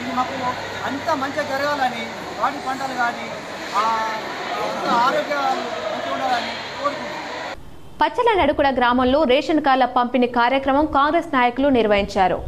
ఇది మాకు అంత మంచిగా జరగాలని, పాడి పంటలు కానీ ఆరోగ్యాలు మంచిగా ఉండాలని కోరుకుంటున్నాం. పచ్చల నడుకుడ గ్రామంలో రేషన్ కార్డుల పంపిణీ కార్యక్రమం కాంగ్రెస్ నాయకులు నిర్వహించారు.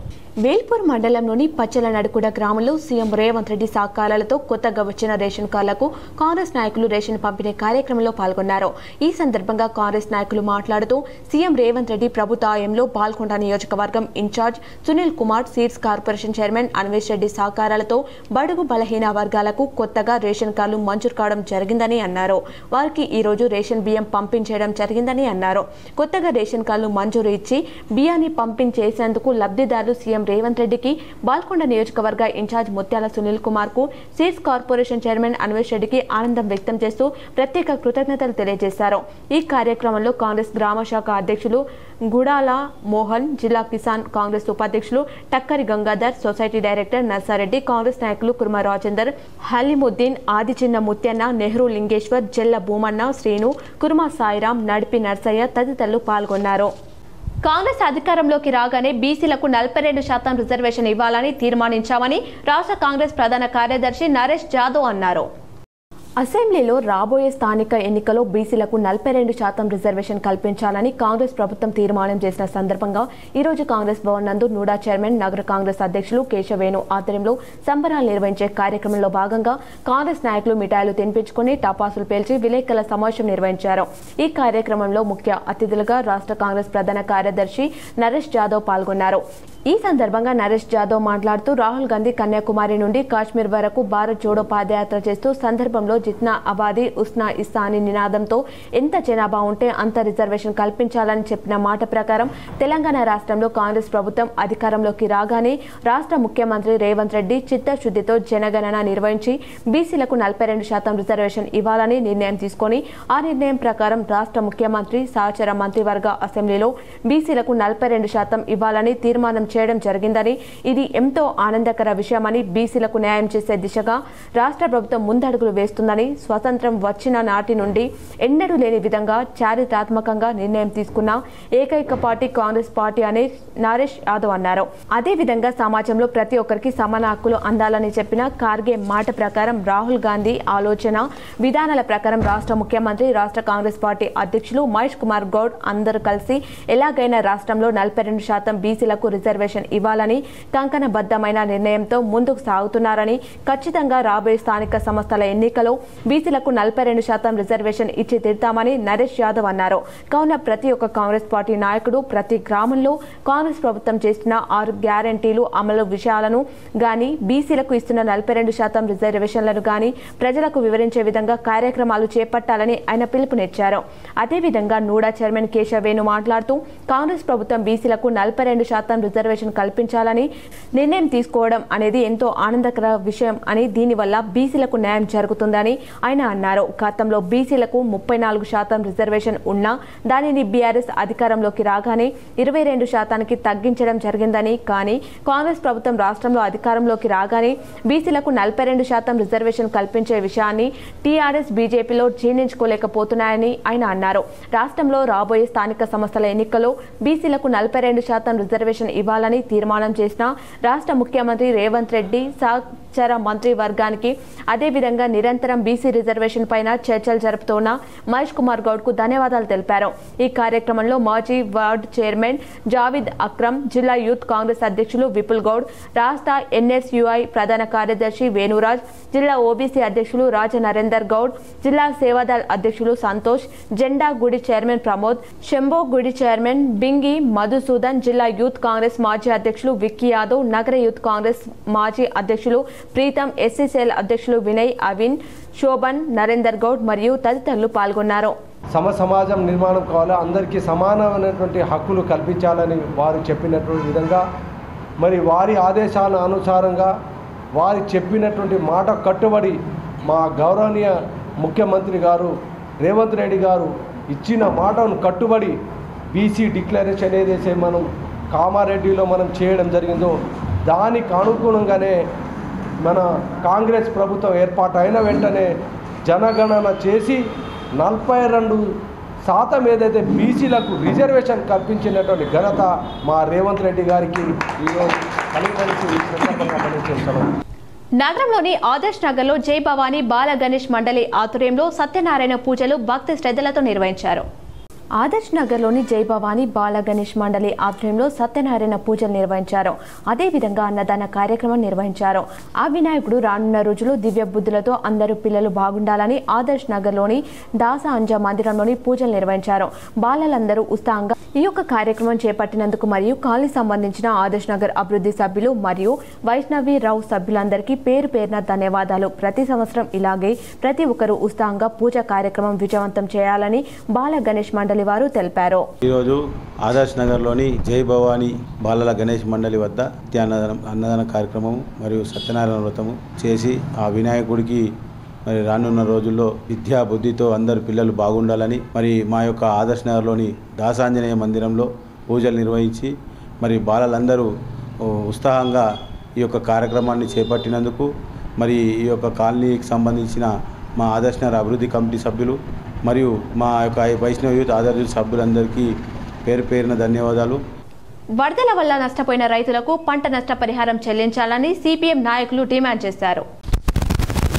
వేల్పూర్ మండలంలోని పచ్చల నడుకుడ గ్రామంలో సీఎం రేవంత్ రెడ్డి సహకారాలతో కొత్తగా వచ్చిన రేషన్ కార్డులకు కాంగ్రెస్ నాయకులు రేషన్ పంపిణీ కార్యక్రమంలో పాల్గొన్నారు. ఈ సందర్భంగా కాంగ్రెస్ నాయకులు మాట్లాడుతూ సీఎం రేవంత్ రెడ్డి ప్రభుత్వ హయాంలో బాల్కొండ నియోజకవర్గం in-charge Sunil Kumar, seeds corporation chairman Anvesh Reddy సహకారాలతో బడుగు బలహీన వర్గాలకు కొత్తగా రేషన్ కార్డులు మంజూరు కావడం జరిగిందని అన్నారు. వారికి ఈ రోజు రేషన్ బియ్యం పంపించేయడం జరిగిందని అన్నారు. కొత్తగా రేషన్ కార్డులు మంజూరు ఇచ్చి బియ్యాన్ని పంపించేసేందుకు లబ్ధిదారులు సీఎం రేవంత్ రెడ్డికి, బాల్కొండ నియోజకవర్గ ఇన్ఛార్జ్ ముత్యాల సునీల్ కుమార్ కు, సీడ్స్ కార్పొరేషన్ చైర్మన్ అన్వేష్ రెడ్డికి ఆనందం వ్యక్తం చేస్తూ ప్రత్యేక కృతజ్ఞతలు తెలియజేశారు. ఈ కార్యక్రమంలో కాంగ్రెస్ గ్రామ శాఖ అధ్యక్షులు గుడాల మోహన్, జిల్లా కిసాన్ కాంగ్రెస్ ఉపాధ్యక్షులు టక్కరి గంగాధర్, సొసైటీ డైరెక్టర్ నర్సారెడ్డి, కాంగ్రెస్ నాయకులు కుర్మ రాజేందర్, హలీముద్దీన్, ఆదిచిన్న ముత్యన్న, నెహ్రూ లింగేశ్వర్, జెల్ల భూమన్న, శ్రీను, కుర్మ సాయిరాం, నడిపి నర్సయ్య తదితరులు పాల్గొన్నారు. కాంగ్రెస్ అధికారంలోకి రాగానే బీసీలకు 42% రిజర్వేషన్ ఇవ్వాలని తీర్మానించామని రాష్ట్ర కాంగ్రెస్ ప్రధాన కార్యదర్శి నరేష్ జాదవ్ అన్నారు. అసెంబ్లీలో రాబోయే స్థానిక ఎన్నికల్లో బీసీలకు 42% రిజర్వేషన్ కల్పించాలని కాంగ్రెస్ ప్రభుత్వం తీర్మానం చేసిన సందర్భంగా ఈరోజు కాంగ్రెస్ భవన్ నందు నూడా చైర్మన్, నగర కాంగ్రెస్ అధ్యక్షులు కేశవేణు ఆధ్వర్యంలో సంబరాలు నిర్వహించే కార్యక్రమంలో భాగంగా కాంగ్రెస్ నాయకులు మిఠాయిలు తినిపించుకుని టపాసులు పేల్చి విలేకరుల సమావేశం నిర్వహించారు. ఈ కార్యక్రమంలో ముఖ్య అతిథులుగా రాష్ట్ర కాంగ్రెస్ ప్రధాన కార్యదర్శి నరేష్ జాదవ్ పాల్గొన్నారు. ఈ సందర్భంగా నరేష్ జాదవ్ మాట్లాడుతూ రాహుల్ గాంధీ కన్యాకుమారి నుండి కాశ్మీర్ వరకు భారత్ జోడో పాదయాత్ర చేస్తూ సందర్భంలో జిత్నా అబాదీ ఉస్నా ఇస్తా అని నినాదంతో ఎంత జనాభా ఉంటే అంత రిజర్వేషన్ కల్పించాలని చెప్పిన మాట ప్రకారం తెలంగాణ రాష్ట్రంలో కాంగ్రెస్ ప్రభుత్వం అధికారంలోకి రాగానే రాష్ట్ర ముఖ్యమంత్రి రేవంత్ రెడ్డి చిత్తశుద్ధితో జనగణన నిర్వహించి బీసీలకు 42% రిజర్వేషన్ ఇవ్వాలని నిర్ణయం తీసుకొని ఆ నిర్ణయం ప్రకారం రాష్ట్ర ముఖ్యమంత్రి సహచర మంత్రివర్గ అసెంబ్లీలో బీసీలకు 42% ఇవ్వాలని తీర్మానం చేయడం జరిగిందని, ఇది ఎంతో ఆనందకర విషయమని, బీసీలకు న్యాయం చేసే దిశగా రాష్ట్ర ప్రభుత్వం ముందడుగులు వేస్తుందని, స్వతంత్రం వచ్చిన నాటి నుండి ఎన్నడూ లేని విధంగా చారిత్రాత్మకంగా నిర్ణయం తీసుకున్న ఏకైక పార్టీ కాంగ్రెస్ పార్టీ అని నరేష్ యాదవ్ అన్నారు. అదేవిధంగా సమాజంలో ప్రతి ఒక్కరికి సమాన హక్కులు అందాలని చెప్పిన ఖార్గే మాట ప్రకారం రాహుల్ గాంధీ ఆలోచన విధానాల ప్రకారం రాష్ట్ర ముఖ్యమంత్రి, రాష్ట్ర కాంగ్రెస్ పార్టీ అధ్యక్షులు మహేష్ కుమార్ గౌడ్ అందరూ కలిసి ఎలాగైనా రాష్ట్రంలో 42% బీసీలకు రిజర్వేషన్ ఇవ్వాలని కంకణబద్ధమైన నిర్ణయంతో ముందుకు సాగుతున్నారని, ఖచ్చితంగా రాబోయే స్థానిక సంస్థల ఎన్నికలో బీసీలకు 42% రిజర్వేషన్ ఇచ్చి తీరుతామని నరేష్ యాదవ్ అన్నారు. కావున ప్రతి ఒక్క కాంగ్రెస్ పార్టీ నాయకుడు ప్రతి గ్రామంలో కాంగ్రెస్ ప్రభుత్వం చేస్తున్న 6 గ్యారంటీలు అమలు విషయాలను గాని, బీసీలకు ఇస్తున్న 42% రిజర్వేషన్లను గాని ప్రజలకు వివరించే విధంగా కార్యక్రమాలు చేపట్టాలని ఆయన పిలుపునిచ్చారు. అదేవిధంగా నూడా చైర్మన్ కేశవేణు మాట్లాడుతూ కాంగ్రెస్ ప్రభుత్వం బీసీలకు 42% రిజర్వేషన్ కల్పించాలని నిర్ణయం తీసుకోవడం అనేది ఎంతో ఆనందకర విషయం అని, దీనివల్ల బీసీలకు న్యాయం జరుగుతుందని, జరిగిందని ఆయన అన్నారు. గతంలో బీసీలకు 34% రిజర్వేషన్ ఉన్నా దానిని బీఆర్ఎస్ అధికారంలోకి రాగానే 22% తగ్గించడం జరిగిందని, కానీ కాంగ్రెస్ ప్రభుత్వం రాష్ట్రంలో అధికారంలోకి రాగానే బీసీలకు 42% రిజర్వేషన్ కల్పించే విషయాన్ని టీఆర్ఎస్ బీజేపీలో జీర్ణించుకోలేకపోతున్నాయని ఆయన అన్నారు. రాష్ట్రంలో రాబోయే స్థానిక సంస్థల ఎన్నికల్లో బీసీలకు 42% రిజర్వేషన్ ఇవ్వాలని తీర్మానం చేసిన రాష్ట్ర ముఖ్యమంత్రి రేవంత్ రెడ్డి సహచర మంత్రి వర్గానికి, అదేవిధంగా నిరంతరం బీసీ రిజర్వేషన్ పైన చర్చలు జరుపుతున్న మహేష్ కుమార్ గౌడ్ కు ధన్యవాదాలు తెలిపారు. ఈ కార్యక్రమంలో మాజీ వార్డు చైర్మన్ జావిద్ అక్రమ్, జిల్లా యూత్ కాంగ్రెస్ అధ్యక్షులు విపుల్ గౌడ్, రాష్ట్ర ఎన్ఎస్యుఐ ప్రధాన కార్యదర్శి వేణురాజ్, జిల్లా ఓబీసీ అధ్యక్షులు రాజ నరేందర్ గౌడ్, జిల్లా సేవాదళ్ అధ్యక్షులు సంతోష్, జెండా గుడి చైర్మన్ ప్రమోద్, శంభో గుడి చైర్మన్ బింగి మధుసూదన్, జిల్లా యూత్ కాంగ్రెస్ మాజీ అధ్యక్షులు విక్కీ యాదవ్, నగర యూత్ కాంగ్రెస్ మాజీ అధ్యక్షులు ప్రీతం, ఎస్సీసీఎల్ అధ్యక్షులు వినయ్, అవిన్, శోభన్, నరేందర్ గౌడ్ మరియు తదితరులు పాల్గొన్నారు. సమాజం నిర్మాణం కావాలి, అందరికీ సమానమైనటువంటి హక్కులు కల్పించాలని వారు చెప్పినటువంటి విధంగా, మరి వారి ఆదేశాల అనుసారంగా వారు చెప్పినటువంటి మాట కట్టుబడి మా గౌరవనీయ ముఖ్యమంత్రి గారు రేవంత్ రెడ్డి గారు ఇచ్చిన మాటను కట్టుబడి బీసీ డిక్లరేషన్ ఏదైతే మనం కామారెడ్డిలో మనం చేయడం జరిగిందో దానికి అనుగుణంగానే మన కాంగ్రెస్ ప్రభుత్వం ఏర్పాటు అయిన వెంటనే జనగణన చేసి 42% ఏదైతే బీసీలకు రిజర్వేషన్ కల్పించినటువంటి ఘనత మా రేవంత్ రెడ్డి గారికి ఈరోజు నగరంలోని ఆదర్శ్ నగర్లో జై భవానీ బాల గణేష్ మండలి ఆధ్వర్యంలో సత్యనారాయణ పూజలు భక్తి శ్రద్ధలతో నిర్వహించారు. ఆదర్శ్ నగర్లోని జై భవానీ బాల గణేష్ మండలి ఆధ్వర్యంలో సత్యనారాయణ పూజలు నిర్వహించారు. అదేవిధంగా అన్నదాన కార్యక్రమం నిర్వహించారు. ఆ వినాయకుడు రానున్న రోజులు దివ్య బుద్ధులతో అందరూ పిల్లలు బాగుండాలని ఆదర్శ్ నగర్లోని దాస అంజ మందిరంలోని పూజలు నిర్వహించారు. బాలలందరూ ఉత్సాహంగా ఈ యొక్క కార్యక్రమం చేపట్టినందుకు మరియు కాలనీ సంబంధించిన ఆదర్శ్ నగర్ అభివృద్ధి సభ్యులు మరియు వైష్ణవి రావు సభ్యులందరికీ పేరు పేరున ధన్యవాదాలు. ప్రతి సంవత్సరం ఇలాగే ప్రతి ఒక్కరూ ఉత్సాహంగా పూజా కార్యక్రమం విజయవంతం చేయాలని బాల గణేష్ మండలి వారు తెలిపారు. ఈరోజు ఆదర్శ్ నగర్లోని జై భవానీ బాలల గణేష్ మండలి వద్ద అన్నదాన కార్యక్రమం మరియు సత్యనారాయణ వ్రతము చేసి ఆ వినాయకుడికి మరి రానున్న రోజుల్లో విద్యా బుద్ధితో అందరు పిల్లలు బాగుండాలని మరి మా యొక్క ఆదర్శ్ నగర్లోని దాసాంజనేయ మందిరంలో పూజలు నిర్వహించి మరి బాలలందరూ ఉత్సాహంగా ఈ యొక్క కార్యక్రమాన్ని చేపట్టినందుకు మరి ఈ యొక్క కాలనీకి సంబంధించిన మా ఆదర్శ్ నగర్ అభివృద్ధి కమిటీ సభ్యులు మరియు మా యొక్క వైష్ణవ యూత్ ఆదర్శ సభ్యులందరికీ పేరు పేరున ధన్యవాదాలు. వరదల వల్ల నష్టపోయిన రైతులకు పంట నష్టపరిహారం చెల్లించాలని సిపిఎం నాయకులు డిమాండ్ చేశారు.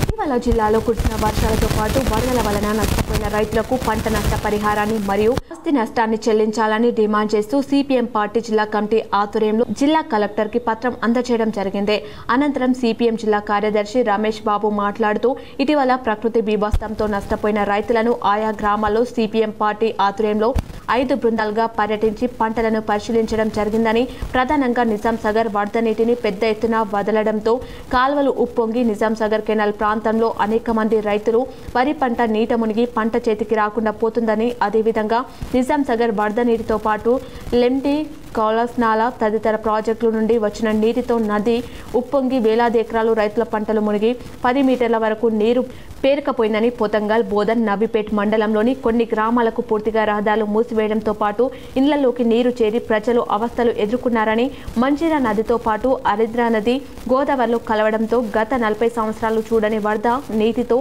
ఇటీవల జిల్లాలో కురిసిన వర్షాలతో పాటు వరదల వలన నష్టపోయిన రైతులకు పంట నష్ట పరిహారాన్ని మరియు ఆస్తి నష్టాన్ని చెల్లించాలని డిమాండ్ చేస్తూ సిపిఎం పార్టీ జిల్లా కమిటీ ఆధ్వర్యంలో జిల్లా కలెక్టర్ కి పత్రం అందజేయడం జరిగింది. అనంతరం సిపిఎం జిల్లా కార్యదర్శి రమేష్ బాబు మాట్లాడుతూ ఇటీవల ప్రకృతి బీభత్సంతో నష్టపోయిన రైతులను ఆయా గ్రామాల్లో సిపిఎం పార్టీ ఆధ్వర్యంలో 5 బృందాలుగా పర్యటించి పంటలను పరిశీలించడం జరిగిందని, ప్రధానంగా నిజాం సాగర్ వరద నీటిని పెద్ద ఎత్తున వదలడంతో కాల్వలు ఉప్పొంగి నిజాం సాగర్ కెనాల్ ప్రాంతంలో అనేక మంది రైతులు వరి పంట నీట మునిగి పంట చేతికి రాకుండా పోతుందని, అదేవిధంగా నిజాం సాగర్ వరద నీటితో పాటు లెండి కౌలస్నాల తదితర ప్రాజెక్టుల నుండి వచ్చిన నీటితో నది ఉప్పొంగి వేలాది ఎకరాలు రైతుల పంటలు మునిగి 10 మీటర్ల వరకు నీరు పేరుకపోయిందని, పోతంగల్, బోధన్, నబీపేట్ మండలంలోని కొన్ని గ్రామాలకు పూర్తిగా రహదారులు మూసివేయడంతో పాటు ఇళ్లలోకి నీరు చేరి ప్రజలు అవస్థలు ఎదుర్కొన్నారని, మంజీరా నదితో పాటు హరిద్రా నది గోదావరిలో కలవడంతో గత 40 సంవత్సరాలు చూడని వరద నీటితో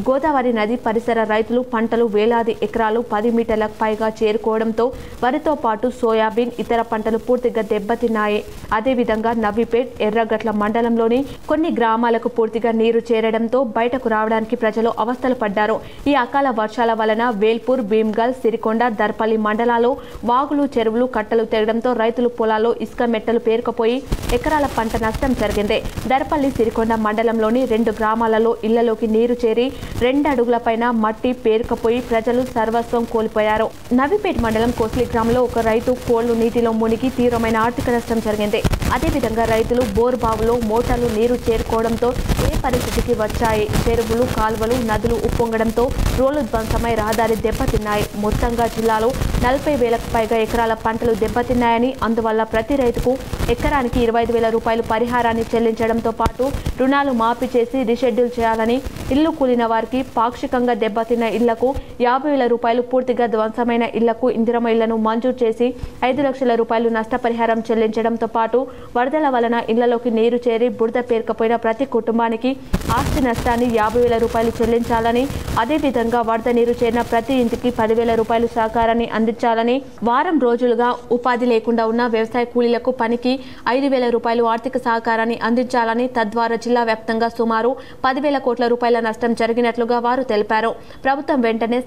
గోదావరి నది పరిసర రైతులు పంటలు వేలాది ఎకరాలు 10 మీటర్లకు పైగా చేరుకోవడంతో వరితో పాటు సోయాబీన్, ఇతర పంటలు పూర్తిగా దెబ్బతిన్నాయి. అదేవిధంగా నవీపేట్, ఎర్రగట్ల మండలంలోని కొన్ని గ్రామాలకు పూర్తిగా నీరు చేరడంతో బయటకు రావడానికి ప్రజలు అవస్థలు పడ్డారు. ఈ అకాల వర్షాల వలన వేల్పూర్, భీమ్గల్, సిరికొండ, దర్పల్లి మండలాల్లో వాగులు, చెరువులు, కట్టలు తెగడంతో రైతులు పొలాల్లో ఇసుక మెట్టలు పేరుకుపోయి ఎకరాల పంట నష్టం జరిగింది. దర్పల్లి, సిరికొండ మండలంలోని 2 గ్రామాలలో ఇళ్లలోకి నీరు చేరి 2 అడుగుల పైన మట్టి పేరుకుపోయి ప్రజలు సర్వస్వం కోల్పోయారు. నవీపేట్ మండలం కోస్లి గ్రామంలో ఒక రైతు కోళ్లు నీటిలో మునిగి తీవ్రమైన ఆర్థిక నష్టం జరిగింది. అదేవిధంగా రైతులు బోర్ బావులో మోటార్లు నీరు చేరుకోవడంతో ఏ పరిస్థితికి వచ్చాయి. చెరువులు, కాలువలు, నదులు ఉప్పొంగడంతో రోడ్లు ధ్వంసమై రహదారి దెబ్బతిన్నాయి. మొత్తంగా జిల్లాలో 40,000కు పైగా ఎకరాల పంటలు దెబ్బతిన్నాయని, అందువల్ల ప్రతి రైతుకు ఎకరానికి 25,000 రూపాయలు పరిహారాన్ని చెల్లించడంతో పాటు రుణాలు మాఫీ చేసి రీషెడ్యూల్ చేయాలని, ఇల్లు కూలిన వారికి, పాక్షికంగా దెబ్బతిన్న ఇళ్లకు 50,000 రూపాయలు, పూర్తిగా ధ్వంసమైన ఇళ్లకు ఇందిరమ్మ ఇళ్లను మంజూరు చేసి 5 లక్షల రూపాయలు నష్టపరిహారం చెల్లించడంతో పాటు వరదల వలన ఇళ్లలోకి నీరు చేరి బురద పేరుకపోయిన ప్రతి కుటుంబానికి ఆస్తి నష్టాన్ని 50,000 రూపాయలు చెల్లించాలని, అదేవిధంగా వరద నీరు చేరిన ప్రతి ఇంటికి 10,000 రూపాయలు సహకారాన్ని అందించాలని, వారం రోజులుగా ఉపాధి లేకుండా ఉన్న వ్యవసాయ కూలీలకు పనికి 5,000 రూపాయలు ఆర్థిక సహకారాన్ని అందించాలని, తద్వారా జిల్లా వ్యాప్తంగా సుమారు 10,000 కోట్ల రూపాయల నష్టం జరిగినట్లుగా వారు తెలిపారు. ప్రభుత్వం వెంటనే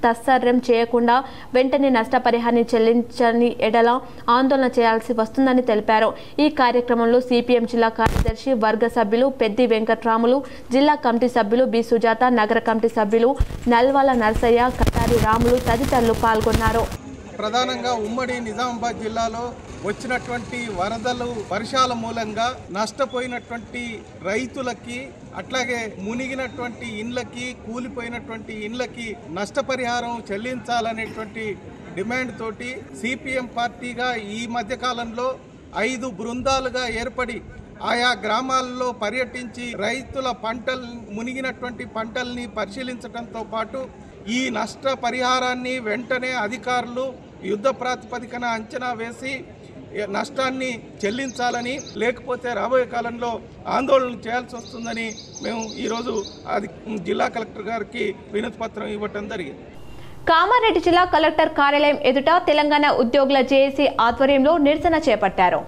తత్సర్యం చేయకుండా వెంటనే నష్టపరిహారాన్ని చెల్లించని ఎడల ఆందోళన చేయాల్సి వస్తుందని తెలిపారు. ఈ కార్యక్రమంలో సిపిఎం జిల్లా కార్యదర్శి వర్గ సభ్యులు పెద్ది వెంకట్రాములు, జిల్లా కమిటీ సభ్యులు బి సుజాత, నగర కమిటీ సభ్యులు నల్వాల నర్సయ్య, కటారి రాములు తదితరులు పాల్గొన్నారు. ప్రధానంగా ఉమ్మడి నిజామాబాద్ జిల్లాలో వచ్చినటువంటి వరదలు, వర్షాల మూలంగా నష్టపోయినటువంటి రైతులకి, అట్లాగే మునిగినటువంటి ఇండ్లకి, కూలిపోయినటువంటి ఇండ్లకి నష్టపరిహారం చెల్లించాలనేటువంటి డిమాండ్ తోటి సిపిఎం పార్టీగా ఈ మధ్యకాలంలో 5 బృందాలుగా ఏర్పడి ఆయా గ్రామాల్లో పర్యటించి రైతుల మునిగినటువంటి పంటల్ని పరిశీలించడంతో పాటు ఈ నష్ట పరిహారాన్ని వెంటనే అధికారులు యుద్ధ ప్రాతిపదికన అంచనా వేసి నష్టాన్ని చెల్లించాలని, లేకపోతే రాబోయే కాలంలో ఆందోళన చేయాల్సి వస్తుందని మేము ఈరోజు జిల్లా కలెక్టర్ గారికి వినతి పత్రం ఇవ్వటం జరిగింది. కామారెడ్డి జిల్లా కలెక్టర్ కార్యాలయం ఎదుట తెలంగాణ ఉద్యోగుల జేఏసీ ఆధ్వర్యంలో నిరసన చేపట్టారు.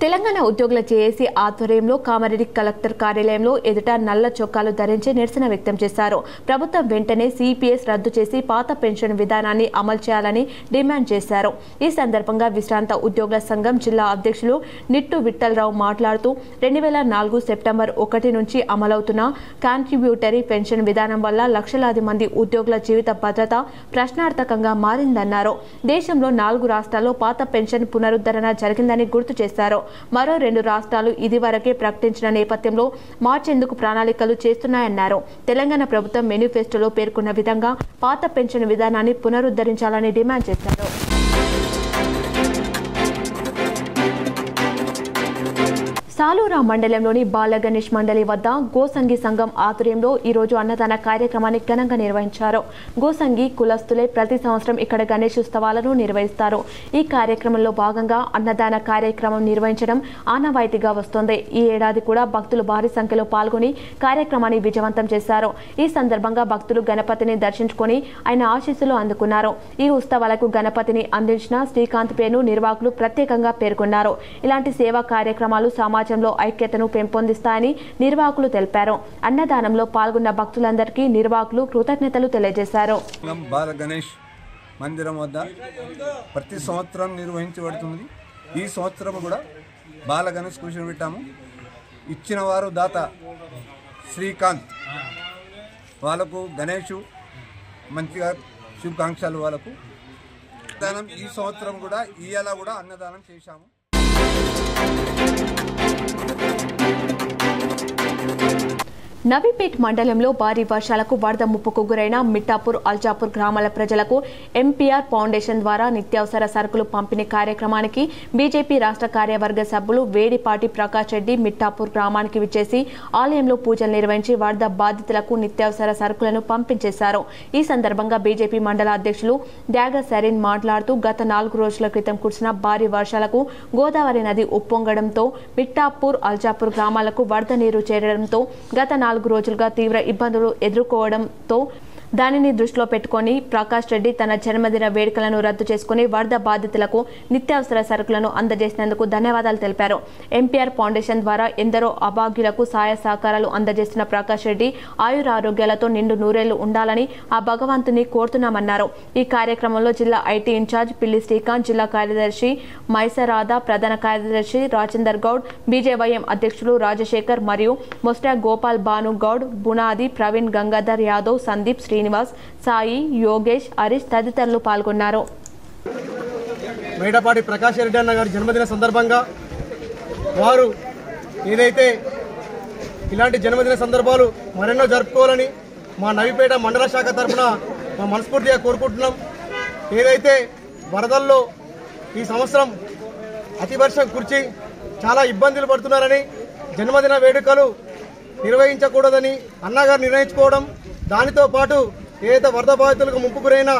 తెలంగాణ ఉద్యోగుల జేఏసీ ఆధ్వర్యంలో కామారెడ్డి కలెక్టర్ కార్యాలయంలో ఎదుట నల్ల చొక్కాలు ధరించి నిరసన వ్యక్తం చేశారు. ప్రభుత్వం వెంటనే సిపిఎస్ రద్దు చేసి పాత పెన్షన్ విధానాన్ని అమలు చేయాలని డిమాండ్ చేశారు. ఈ సందర్భంగా విశ్రాంత ఉద్యోగుల సంఘం జిల్లా అధ్యక్షులు నిట్టు విఠలరావు మాట్లాడుతూ 2004 సెప్టెంబర్ 1 నుంచి అమలవుతున్న కాంట్రిబ్యూటరీ పెన్షన్ విధానం వల్ల లక్షలాది మంది ఉద్యోగుల జీవిత భద్రత ప్రశ్నార్థకంగా మారిందన్నారు. దేశంలో 4 రాష్ట్రాల్లో పాత పెన్షన్ పునరుద్ధరణ జరిగిందని గుర్తు చేశారు. మరో 2 రాష్ట్రాలు ఇదివరకే ప్రకటించిన నేపథ్యంలో మార్చేందుకు ప్రణాళికలు చేస్తున్నాయన్నారు. తెలంగాణ ప్రభుత్వం మేనిఫెస్టోలో పేర్కొన్న విధంగా పాత పెన్షన్ విధానాన్ని పునరుద్ధరించాలని డిమాండ్ చేశారు. సాలూరా మండలంలోని బాలగణేష్ మండలి వద్ద గోసంగి సంఘం ఆధ్వర్యంలో ఈరోజు అన్నదాన కార్యక్రమాన్ని ఘనంగా నిర్వహించారు. గోసంగి కులస్తులే ప్రతి సంవత్సరం ఇక్కడ గణేష్ ఉత్సవాలను నిర్వహిస్తారు. ఈ కార్యక్రమంలో భాగంగా అన్నదాన కార్యక్రమం నిర్వహించడం ఆనవాయితీగా వస్తోంది. ఈ ఏడాది కూడా భక్తులు భారీ సంఖ్యలో పాల్గొని కార్యక్రమాన్ని విజయవంతం చేశారు. ఈ సందర్భంగా భక్తులు గణపతిని దర్శించుకొని ఆయన ఆశీస్సులు అందుకున్నారు. ఈ ఉత్సవాలకు గణపతిని అందించిన శ్రీకాంత్ పేరును నిర్వాహకులు ప్రత్యేకంగా పేర్కొన్నారు. ఇలాంటి సేవా కార్యక్రమాలు సమాజంలో ఐక్యతను పెంపొందిస్తాయని నిర్వాహకులు తెలిపారు. అన్నదానంలో పాల్గొన్న భక్తులందరికీ నిర్వాహకులు కృతజ్ఞతలు తెలియజేశారు. బాల గణేష్ మందిరం వద్ద ప్రతి సంవత్సరం నిర్వహించబడుతుంది. ఈ సంవత్సరం కూడా బాల గణేష్ కూర్చోబెట్టాము. ఇచ్చిన వారు దాత శ్రీకాంత్, వాళ్ళకు గణేష్ మంచిగా శుభాకాంక్షలు. వాళ్ళకు అన్నదానం ఈ సంవత్సరం కూడా ఇయ్యాల కూడా అన్నదానం చేశాము. నవీపేట్ మండలంలో భారీ వర్షాలకు వరద ముప్పుకు గురైన మిట్టాపూర్, అల్జాపూర్ గ్రామాల ప్రజలకు ఎంపీఆర్ ఫౌండేషన్ ద్వారా నిత్యావసర సరుకులు పంపిణీ కార్యక్రమానికి బీజేపీ రాష్ట్ర కార్యవర్గ సభ్యులు వేడిపాటి ప్రకాష్ రెడ్డి మిట్టాపూర్ గ్రామానికి విచ్చేసి ఆలయంలో పూజలు నిర్వహించి వరద బాధితులకు నిత్యావసర సరుకులను పంపించేశారు. ఈ సందర్భంగా బీజేపీ మండల అధ్యక్షులు డ్యాగ సరీన్ మాట్లాడుతూ గత 4 రోజుల క్రితం కురిసిన భారీ వర్షాలకు గోదావరి నది ఉప్పొంగడంతో మిట్టాపూర్, అల్జాపూర్ గ్రామాలకు వరద నీరు చేరడంతో గత 4 రోజులుగా తీవ్ర ఇబ్బందులు ఎదుర్కోవడంతో దానిని దృష్టిలో పెట్టుకుని ప్రకాష్ రెడ్డి తన జన్మదిన వేడుకలను రద్దు చేసుకుని వరద బాధితులకు నిత్యావసర సరుకులను అందజేసినందుకు ధన్యవాదాలు తెలిపారు. ఎంపీఆర్ ఫౌండేషన్ ద్వారా ఎందరో అభాగ్యులకు సహాయ సహకారాలు అందజేస్తున్న ప్రకాష్ రెడ్డి ఆయురారోగ్యాలతో నిండు నూరేళ్లు ఉండాలని ఆ భగవంతుని కోరుతున్నామన్నారు. ఈ కార్యక్రమంలో జిల్లా ఐటీ ఇన్ఛార్జ్ పిల్లి శ్రీకాంత్, జిల్లా కార్యదర్శి మైసరాధ, ప్రధాన కార్యదర్శి రాజేందర్ గౌడ్, బీజేవైఎం అధ్యక్షులు రాజశేఖర్ మరియు మొస్టా గోపాల్ భాను గౌడ్, బునాది ప్రవీణ్, గంగాధర్ యాదవ్, సందీప్, శ్రీనివాస్, సాయి, యోగేష్, హరీష్ తదితరులు పాల్గొన్నారు. మేడపాటి ప్రకాష్ రెడ్డి అన్న గారి జన్మదిన సందర్భంగా వారు ఏదైతే ఇలాంటి జన్మదిన సందర్భాలు మరెన్నో జరుపుకోవాలని మా నవిపేట మండల శాఖ తరఫున మా మనస్ఫూర్తిగా కోరుకుంటున్నాం. ఏదైతే వరదల్లో ఈ సంవత్సరం అతివర్షం కురిచి చాలా ఇబ్బందులు పడుతున్నారని జన్మదిన వేడుకలు నిర్వహించకూడదని అన్నగారు నిర్ణయించుకోవడం, దానితో పాటు ఏదైతే వరద బాధితులకు ముంపు గురైన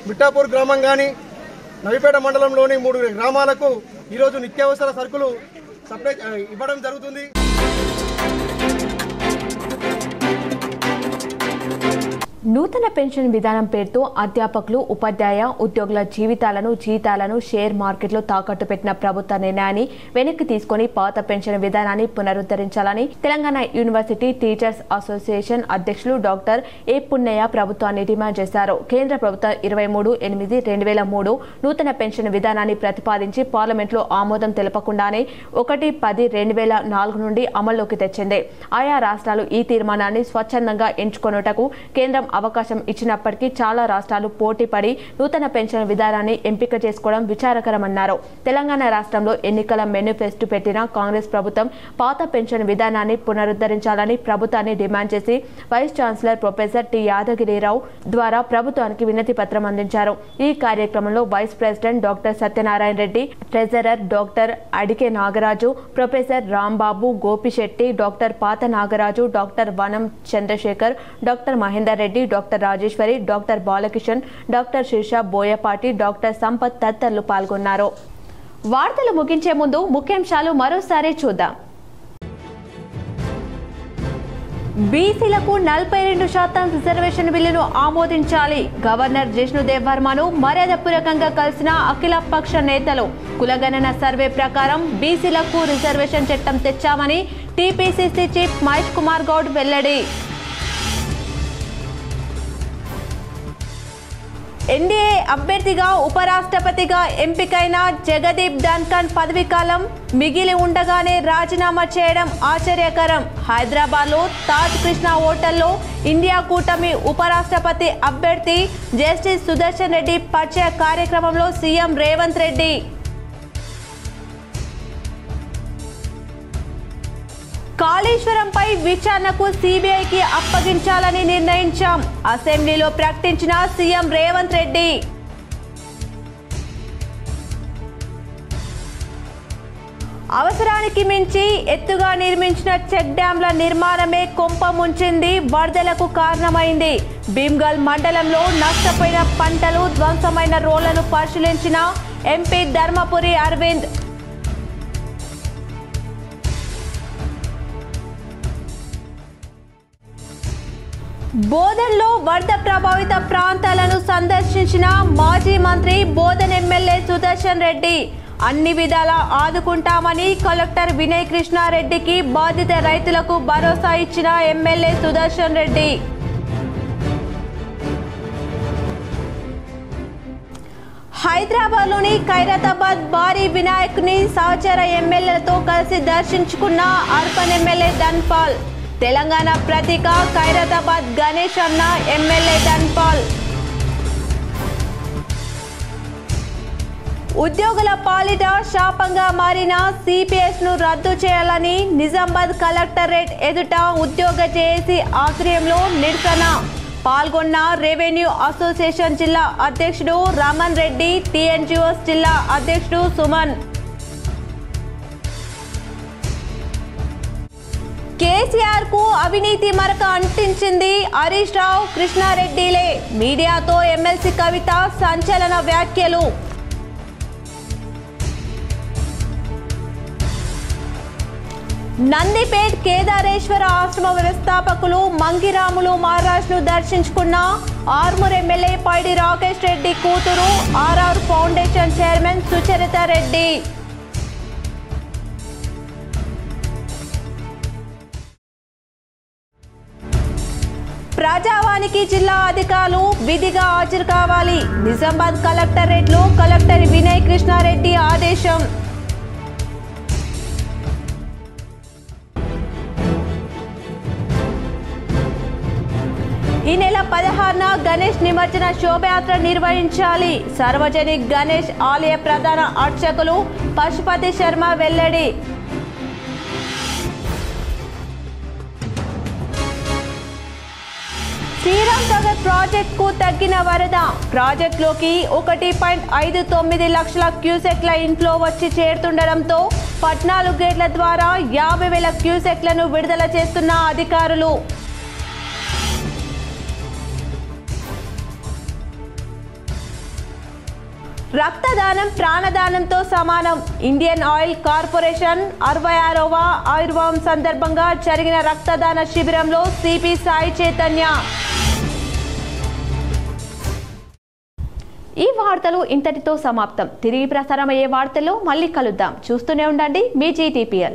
మిట్టాపూర్ గ్రామం కానీ నవిపేట మండలంలోని 3 గ్రామాలకు ఈరోజు నిత్యావసర సరుకులు సప్లై ఇవ్వడం జరుగుతుంది. నూతన పెన్షన్ విధానం పేరుతో అధ్యాపకులు, ఉపాధ్యాయ ఉద్యోగుల జీతాలను షేర్ మార్కెట్లో తాకట్టు పెట్టిన ప్రభుత్వ నిర్ణయాన్ని వెనక్కి తీసుకుని పాత పెన్షన్ విధానాన్ని పునరుద్ధరించాలని తెలంగాణ యూనివర్సిటీ టీచర్స్ అసోసియేషన్ అధ్యక్షులు డాక్టర్ ఏ పున్నయ్య ప్రభుత్వాన్ని డిమాండ్ చేశారు. కేంద్ర ప్రభుత్వం 23/8/2003 నూతన పెన్షన్ విధానాన్ని ప్రతిపాదించి పార్లమెంట్లో ఆమోదం తెలపకుండానే 1/10/2004 నుండి అమల్లోకి తెచ్చింది. ఆయా రాష్ట్రాలు ఈ తీర్మానాన్ని స్వచ్ఛందంగా ఎంచుకొనుటకు కేంద్రం అవకాశం ఇచ్చినప్పటికీ చాలా రాష్ట్రాలు పోటీపడి నూతన పెన్షన్ విధానాన్ని ఎంపిక చేసుకోవడం విచారకరమన్నారు. తెలంగాణ రాష్ట్రంలో ఎన్నికల మేనిఫెస్టో పెట్టిన కాంగ్రెస్ ప్రభుత్వం పాత పెన్షన్ విధానాన్ని పునరుద్ధరించాలని ప్రభుత్వాన్ని డిమాండ్ చేసి vice chancellor professor T Yadagiri Rao ద్వారా ప్రభుత్వానికి వినతి పత్రం అందించారు. ఈ కార్యక్రమంలో vice president doctor Satyanarayana Reddy, treasurer doctor Adike Nagaraju, professor Rambabu, Gopishetti, doctor Patha Nagaraju, doctor Vanam Chandrashekar, doctor Mahender Reddy, doctor Rajeshwari, doctor Balakishan, doctor Sheersha Boyapati, doctor Sampath తదితరులు పాల్గొన్నారు. వార్తలు ముగించే ముందు ముఖ్యాంశాలు మరోసారి చూద్దాం. బీసీలకు 42% రిజర్వేషన్ బిల్లును ఆమోదించాలి. గవర్నర్ జిష్ణుదేవ్ వర్మను మర్యాదపూర్వకంగా కలిసిన అఖిలపక్ష నేతలు. కులగణన సర్వే ప్రకారం బీసీలకు రిజర్వేషన్ చట్టం తెచ్చామని టీపీసీసీ చీఫ్ మహేష్ కుమార్ గౌడ్ వెల్లడి. ఎన్డీఏ అభ్యర్థిగా ఉపరాష్ట్రపతిగా ఎంపికైన జగదీప్ ధన్ఖడ్ పదవీకాలం మిగిలి ఉండగానే రాజీనామా చేయడం ఆశ్చర్యకరం. హైదరాబాద్లో తాజ్ కృష్ణ హోటల్లో ఇండియా కూటమి ఉపరాష్ట్రపతి అభ్యర్థి జస్టిస్ సుదర్శన్ రెడ్డి పరిచయ కార్యక్రమంలో సీఎం రేవంత్ రెడ్డి. కాళేశ్వరంపై విచారణకు సిబిఐకి అప్పగించాలని నిర్ణయించాం. అసెంబ్లీలో ప్రకటించిన సీఎం రేవంత్ రెడ్డి. అవసరానికి మించి ఎత్తుగా నిర్మించిన చెక్ డ్యాంల నిర్మాణమే కొంప ముంచింది, వరదలకు కారణమైంది. భీమ్గల్ మండలంలో నష్టపోయిన పంటలు, ధ్వంసమైన రోళ్లను పరిశీలించిన ఎంపీ ధర్మపురి అరవింద్. బోధన్లో వరద ప్రభావిత ప్రాంతాలను సందర్శించిన మాజీ మంత్రి బోధన్ ఎమ్మెల్యే సుదర్శన్ రెడ్డి. అన్ని విధాలా ఆదుకుంటామని కలెక్టర్ వినయ్ కృష్ణారెడ్డికి బాధిత రైతులకు భరోసా ఇచ్చిన ఎమ్మెల్యే సుదర్శన్ రెడ్డి. హైదరాబాద్లోని ఖైరతాబాద్ భారీ వినాయకుని సహచర ఎమ్మెల్యేలతో కలిసి దర్శించుకున్న అర్బన్ ఎమ్మెల్యే ధన్పాల్. తెలంగాణ ప్రతీక ఖైరతాబాద్ గణేష్ అన్న ఎమ్మెల్యే ధన్పాల్. ఉద్యోగుల పాలిట శాపంగా మారిన సిపిఎస్ ను రద్దు చేయాలని నిజామాబాద్ కలెక్టరేట్ ఎదుట ఉద్యోగ జేఏసీ ఆధ్వర్యంలో నిరసన. పాల్గొన్న రెవెన్యూ అసోసియేషన్ జిల్లా అధ్యక్షుడు రమణ్ రెడ్డి, టీఎన్జిఓస్ జిల్లా అధ్యక్షుడు సుమన్. కేసీఆర్ కు అవినీతి మరక అంటించింది హరీష్ రావు, కృష్ణారెడ్డిలే. మీడియాతో ఎమ్మెల్సీ కవిత సంచలన వ్యాఖ్యలు. నందిపేట్ కేదారేశ్వర ఆశ్రమ వ్యవస్థాపకులు మంగిరాములు మహారాజ్ను దర్శించుకున్న ఆర్మూర్ ఎమ్మెల్యే పైడి రాకేష్ రెడ్డి కూతురు, RR foundation chairman Sucharitha Reddy. ప్రజావానికి జిల్లా అధికారులు విధిగా హాజరు కావాలి. నిజామాబాద్ కలెక్టరేట్లో కలెక్టర్ వినయ్ కృష్ణారెడ్డి ఆదేశం. ఈ నెల 16న గణేష్ నిమజ్జన శోభయాత్ర నిర్వహించాలి. సార్వజనిక్ గణేష్ ఆలయ ప్రధాన అర్చకులు పశుపతి శర్మ వెల్లడి. శ్రీరాంసాగర్ ప్రాజెక్టుకు తగ్గిన వరద. ప్రాజెక్టులోకి 1.59 లక్షల క్యూసెక్ల ఇన్ఫ్లో వచ్చి చేరుతుండటంతో 14 గేట్ల ద్వారా 50,000 క్యూసెక్లను విడుదల చేస్తున్న అధికారులు. రక్తదానం ప్రాణదానంతో సమానం. ఇండియన్ ఆయిల్ కార్పొరేషన్ 66వ ఆవిర్భావం సందర్భంగా జరిగిన రక్తదాన శిబిరంలో సిపి సాయి చైతన్య. ఈ వార్తలు ఇంతటితో సమాప్తం. తిరిగి ప్రసారమయ్యే వార్తల్లో మళ్ళీ కలుద్దాం. చూస్తూనే ఉండండి మీ GTPL.